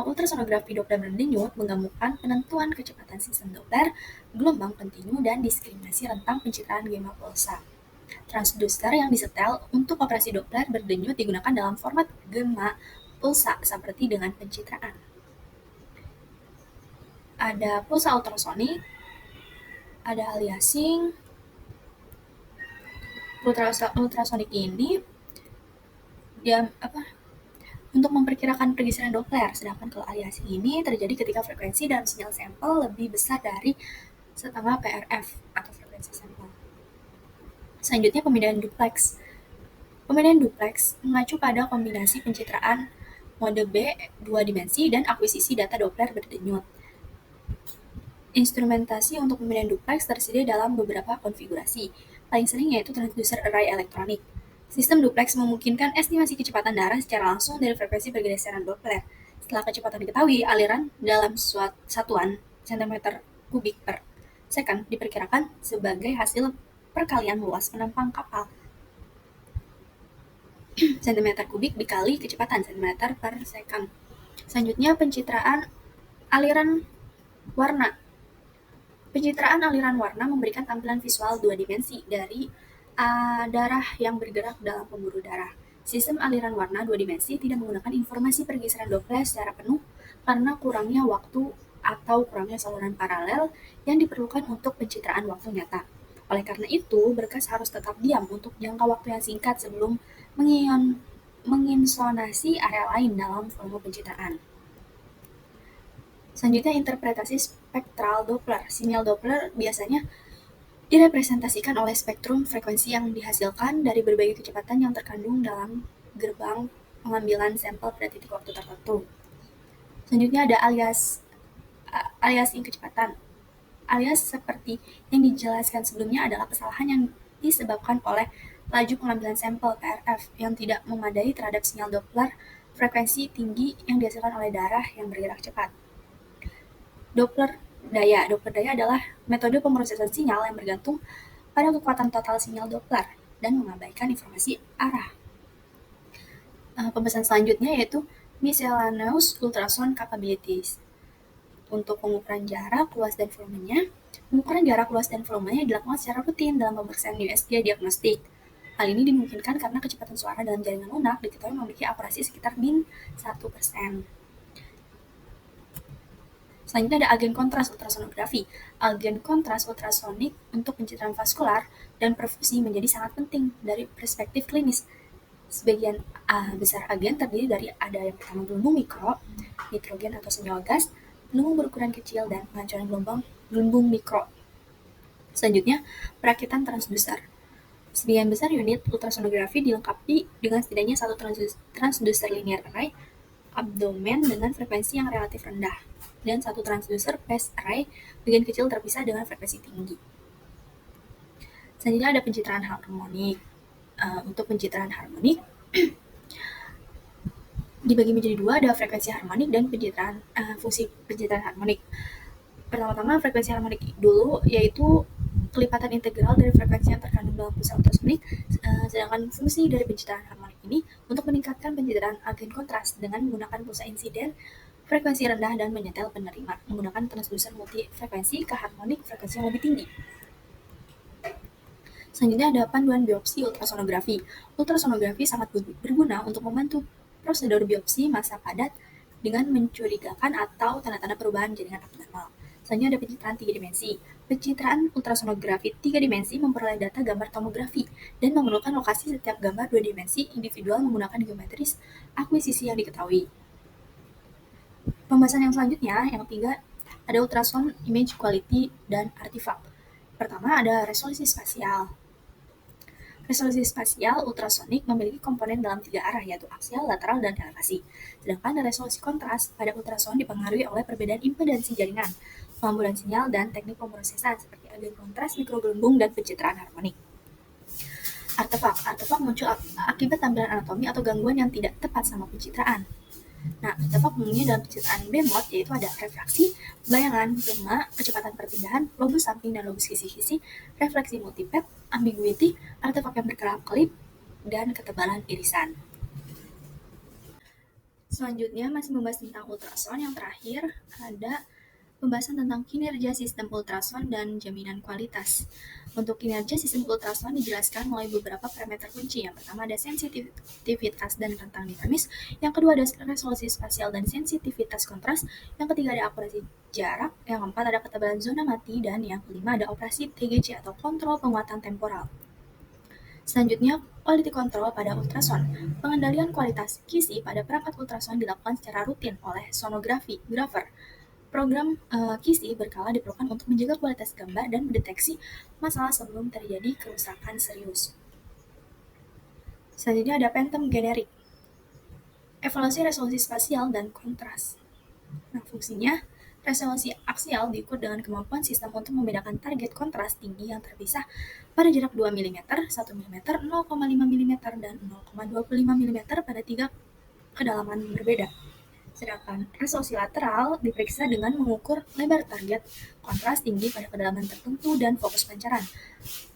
A: Ultrasonografi Doppler berdenyut menggabungkan penentuan kecepatan sistem Doppler, gelombang kontinu, dan diskriminasi rentang pencitraan gamma pulsa. Transducer yang disetel untuk operasi Doppler berdenyut digunakan dalam format gamma pulsa seperti dengan pencitraan. Ada pulsa ultrasonik, ada aliasing. Ultrasonik ini untuk memperkirakan pergeseran Doppler, sedangkan kalau aliasing ini terjadi ketika frekuensi dalam sinyal sampel lebih besar dari setengah PRF atau frekuensi sampel. Selanjutnya pemindaian duplex. Pemindaian duplex mengacu pada kombinasi pencitraan mode B 2 dimensi dan akuisisi data Doppler berdenyut. Instrumentasi untuk pemindaian duplex tersedia dalam beberapa konfigurasi. Paling sering yaitu transducer array elektronik. Sistem duplex memungkinkan estimasi kecepatan darah secara langsung dari frekuensi pergeseran Doppler. Setelah kecepatan diketahui, aliran dalam satuan cm3 per second diperkirakan sebagai hasil perkalian luas penumpang kapal cm3 dikali kecepatan cm per second. Selanjutnya pencitraan aliran warna. Pencitraan aliran warna memberikan tampilan visual 2 dimensi dari darah yang bergerak dalam pembuluh darah. Sistem aliran warna 2 dimensi tidak menggunakan informasi pergeseran Doppler secara penuh karena kurangnya waktu atau kurangnya saluran paralel yang diperlukan untuk pencitraan waktu nyata. Oleh karena itu, berkas harus tetap diam untuk jangka waktu yang singkat sebelum mengion menginsonasi area lain dalam volume pencitraan. Selanjutnya, interpretasi spektral Doppler. Sinyal Doppler biasanya direpresentasikan oleh spektrum frekuensi yang dihasilkan dari berbagai kecepatan yang terkandung dalam gerbang pengambilan sampel pada titik waktu tertentu. Selanjutnya ada aliasing kecepatan. Alias seperti yang dijelaskan sebelumnya adalah kesalahan yang disebabkan oleh laju pengambilan sampel PRF yang tidak memadai terhadap sinyal Doppler frekuensi tinggi yang dihasilkan oleh darah yang bergerak cepat. Doppler daya adalah metode pemrosesan sinyal yang bergantung pada kekuatan total sinyal Doppler dan mengabaikan informasi arah. Pembahasan selanjutnya yaitu miscellaneous ultrasound capabilities. Untuk pengukuran jarak, luas, dan volumenya, pengukuran jarak, luas, dan volumenya dilakukan secara rutin dalam pemeriksaan USG diagnostik. Hal ini dimungkinkan karena kecepatan suara dalam jaringan lunak diketahui memiliki akurasi sekitar min 1%. Selanjutnya ada agen kontras ultrasonografi. Agen kontras ultrasonik untuk pencitraan vaskular dan perfusi menjadi sangat penting dari perspektif klinis. Sebagian besar agen terdiri dari ada yang pertama gelembung mikro, nitrogen atau senyawa gas, gelembung berukuran kecil, dan pancaran gelembung mikro. Selanjutnya, perakitan transducer. Sebagian besar unit ultrasonografi dilengkapi dengan setidaknya satu transducer linear array abdomen dengan frekuensi yang relatif rendah dan satu transducer phase array bagian kecil terpisah dengan frekuensi tinggi. Selanjutnya ada pencitraan harmonik. Untuk pencitraan harmonik dibagi menjadi dua, ada frekuensi harmonik dan pencitraan fungsi pencitraan harmonik. Pertama-tama frekuensi harmonik dulu, yaitu kelipatan integral dari frekuensi yang terkandung dalam pulsa ultrasonik, sedangkan fungsi dari pencitraan harmonik ini untuk meningkatkan pencitraan agen kontras dengan menggunakan pulsa insiden frekuensi rendah dan menyetel penerima menggunakan transducer multi frekuensi ke harmonik frekuensi yang lebih tinggi. Selanjutnya ada panduan biopsi ultrasonografi. Ultrasonografi sangat berguna untuk membantu prosedur biopsi massa padat dengan mencurigakan atau tanda-tanda perubahan jaringan abnormal. Selanjutnya ada pencitraan 3 dimensi. Pencitraan ultrasonografi 3 dimensi memperoleh data gambar tomografi dan memerlukan lokasi setiap gambar 2 dimensi individual menggunakan geometris akuisisi yang diketahui. Pembahasan yang selanjutnya, yang ketiga, ada ultrasound image quality dan artifact. Pertama ada resolusi spasial. Resolusi spasial ultrasonik memiliki komponen dalam 3 arah, yaitu aksial, lateral, dan elevasi. Sedangkan resolusi kontras pada ultrasound dipengaruhi oleh perbedaan impedansi jaringan, pengambulan sinyal, dan teknik pemrosesan seperti agen kontras, mikrogelembung, dan pencitraan harmonik. Artefak muncul akibat tampilan anatomi atau gangguan yang tidak tepat sama pencitraan. Nah, artefak umumnya dalam pencitraan B-mode yaitu ada refraksi, bayangan, gema, kecepatan perpindahan, lobus samping dan lobus kisi-kisi, refleksi multipet, ambiguity, artefak yang berkelap-kelip, dan ketebalan irisan. Selanjutnya masih membahas tentang ultrasound. Yang terakhir ada pembahasan tentang kinerja sistem ultrasound dan jaminan kualitas. Untuk kinerja sistem ultrasound dijelaskan melalui beberapa parameter kunci. Yang pertama ada sensitivitas dan rentang dinamis. Yang kedua ada resolusi spasial dan sensitivitas kontras. Yang ketiga ada akurasi jarak. Yang keempat ada ketebalan zona mati. Dan yang kelima ada operasi TGC atau kontrol penguatan temporal. Selanjutnya, quality control pada ultrasound. Pengendalian kualitas kisi pada perangkat ultrasound dilakukan secara rutin oleh sonografer. Program kisi berkala diperlukan untuk menjaga kualitas gambar dan mendeteksi masalah sebelum terjadi kerusakan serius. Selanjutnya ada phantom generik. Evaluasi resolusi spasial dan kontras. Nah, fungsinya resolusi aksial diukur dengan kemampuan sistem untuk membedakan target kontras tinggi yang terpisah pada jarak 2 mm, 1 mm, 0,5 mm, dan 0,25 mm pada 3 kedalaman berbeda. Sedangkan resolusi lateral diperiksa dengan mengukur lebar target kontras tinggi pada kedalaman tertentu dan fokus pancaran.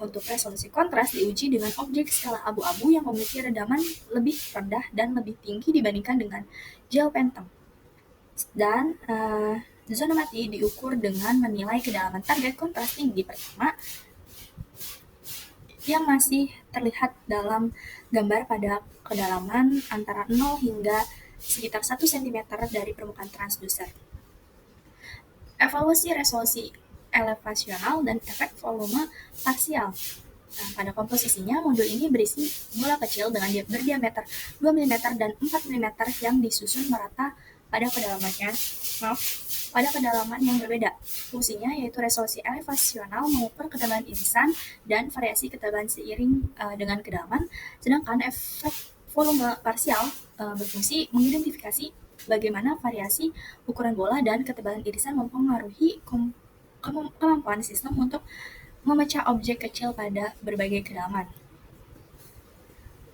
A: Untuk resolusi kontras diuji dengan objek skala abu-abu yang memiliki redaman lebih rendah dan lebih tinggi dibandingkan dengan gel phantom. Dan zona mati diukur dengan menilai kedalaman target kontras tinggi pertama yang masih terlihat dalam gambar pada kedalaman antara 0 hingga sekitar 1 cm dari permukaan transducer. Evaluasi resolusi elevasional dan efek volume parsial. Nah, pada komposisinya, modul ini berisi bola kecil dengan berdiameter 2 mm dan 4 mm yang disusun merata pada kedalamannya. Maaf, pada kedalaman yang berbeda. Fungsinya yaitu resolusi elevasional mengukur ketebalan irisan dan variasi ketebalan seiring dengan kedalaman, sedangkan efek volume parsial berfungsi mengidentifikasi bagaimana variasi ukuran bola dan ketebalan irisan mempengaruhi kemampuan sistem untuk memecah objek kecil pada berbagai kedalaman.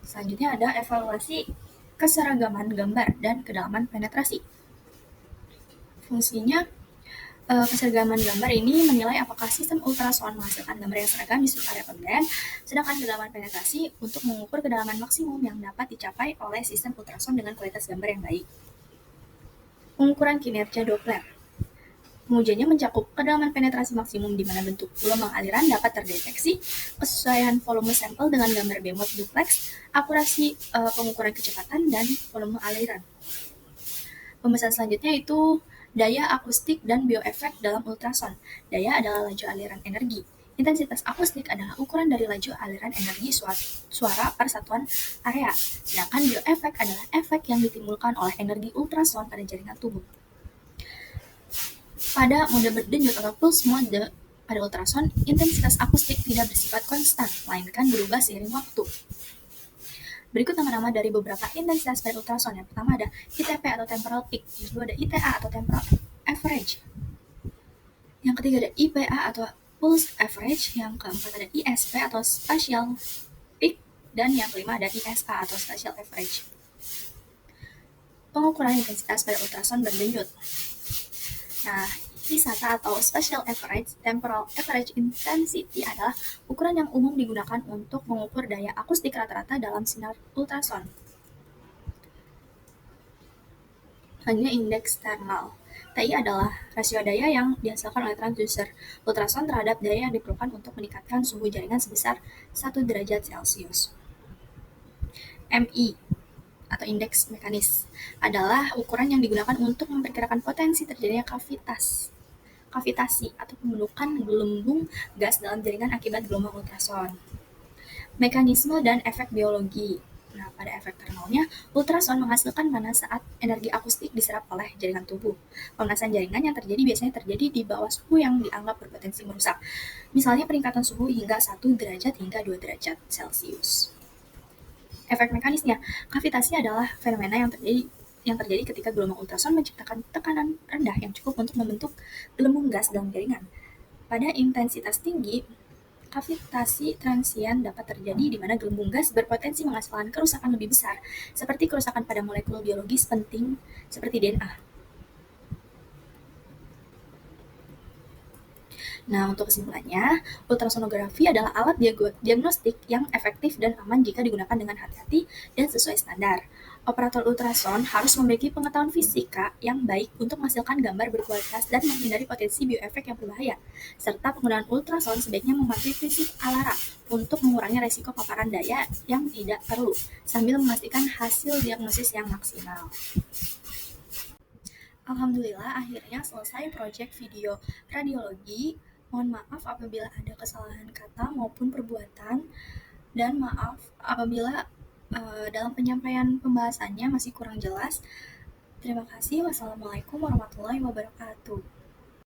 A: Selanjutnya ada evaluasi keseragaman gambar dan kedalaman penetrasi. Fungsinya, keseragaman gambar ini menilai apakah sistem ultrasound menghasilkan gambar yang seragam di seluruh area penilaian, sedangkan kedalaman penetrasi untuk mengukur kedalaman maksimum yang dapat dicapai oleh sistem ultrasound dengan kualitas gambar yang baik. Pengukuran kinerja Doppler. Pengujiannya mencakup kedalaman penetrasi maksimum di mana bentuk gelombang aliran dapat terdeteksi, kesesuaian volume sampel dengan gambar B-mode duplex, akurasi pengukuran kecepatan, dan volume aliran. Pembahasan selanjutnya itu daya akustik dan bioefek dalam ultrasound. Daya adalah laju aliran energi. Intensitas akustik adalah ukuran dari laju aliran energi suara per satuan area. Sedangkan bioefek adalah efek yang ditimbulkan oleh energi ultrasound pada jaringan tubuh. Pada mode berdenyut atau pulse mode pada ultrasound, intensitas akustik tidak bersifat konstan, melainkan berubah seiring waktu. Berikut nama-nama dari beberapa intensitas pada ultrasound. Yang pertama ada ITP atau temporal peak, yang kedua ada ITA atau temporal average, yang ketiga ada IPA atau pulse average, yang keempat ada ISP atau spatial peak, dan yang kelima ada ISA atau spatial average. Pengukuran intensitas pada ultrasound berdenyut. Nah, ISATA atau Spatial Average Temporal Average Intensity adalah ukuran yang umum digunakan untuk mengukur daya akustik rata-rata dalam sinar ultrasound. Selanjutnya indeks thermal. TI adalah rasio daya yang dihasilkan oleh transducer ultrasound terhadap daya yang diperlukan untuk meningkatkan suhu jaringan sebesar 1 derajat Celcius. MI atau indeks mekanis adalah ukuran yang digunakan untuk memperkirakan potensi terjadinya kavitasi atau pembentukan gelembung gas dalam jaringan akibat gelombang ultrasound. Mekanisme dan efek biologi. Nah, pada efek thermalnya, ultrasound menghasilkan panas saat energi akustik diserap oleh jaringan tubuh. Pemanasan jaringan yang terjadi biasanya terjadi di bawah suhu yang dianggap berpotensi merusak. Misalnya peningkatan suhu hingga 1 derajat hingga 2 derajat Celcius. Efek mekanisnya, kavitasi adalah fenomena yang terjadi ketika gelombang ultrasound menciptakan tekanan rendah yang cukup untuk membentuk gelembung gas dalam jaringan. Pada intensitas tinggi, kavitasi transien dapat terjadi di mana gelembung gas berpotensi menghasilkan kerusakan lebih besar, seperti kerusakan pada molekul biologis penting seperti DNA. Nah, untuk kesimpulannya, ultrasonografi adalah alat diagnostik yang efektif dan aman jika digunakan dengan hati-hati dan sesuai standar. Operator ultrasound harus memiliki pengetahuan fisika yang baik untuk menghasilkan gambar berkualitas dan menghindari potensi bioefek yang berbahaya, serta penggunaan ultrasound sebaiknya mematuhi prinsip ALARA untuk mengurangi resiko paparan daya yang tidak perlu, sambil memastikan hasil diagnosis yang maksimal. Alhamdulillah, akhirnya selesai proyek video radiologi. Mohon maaf apabila ada kesalahan kata maupun perbuatan, dan maaf apabila dalam penyampaian pembahasannya masih kurang jelas. Terima kasih. Wassalamualaikum warahmatullahi wabarakatuh.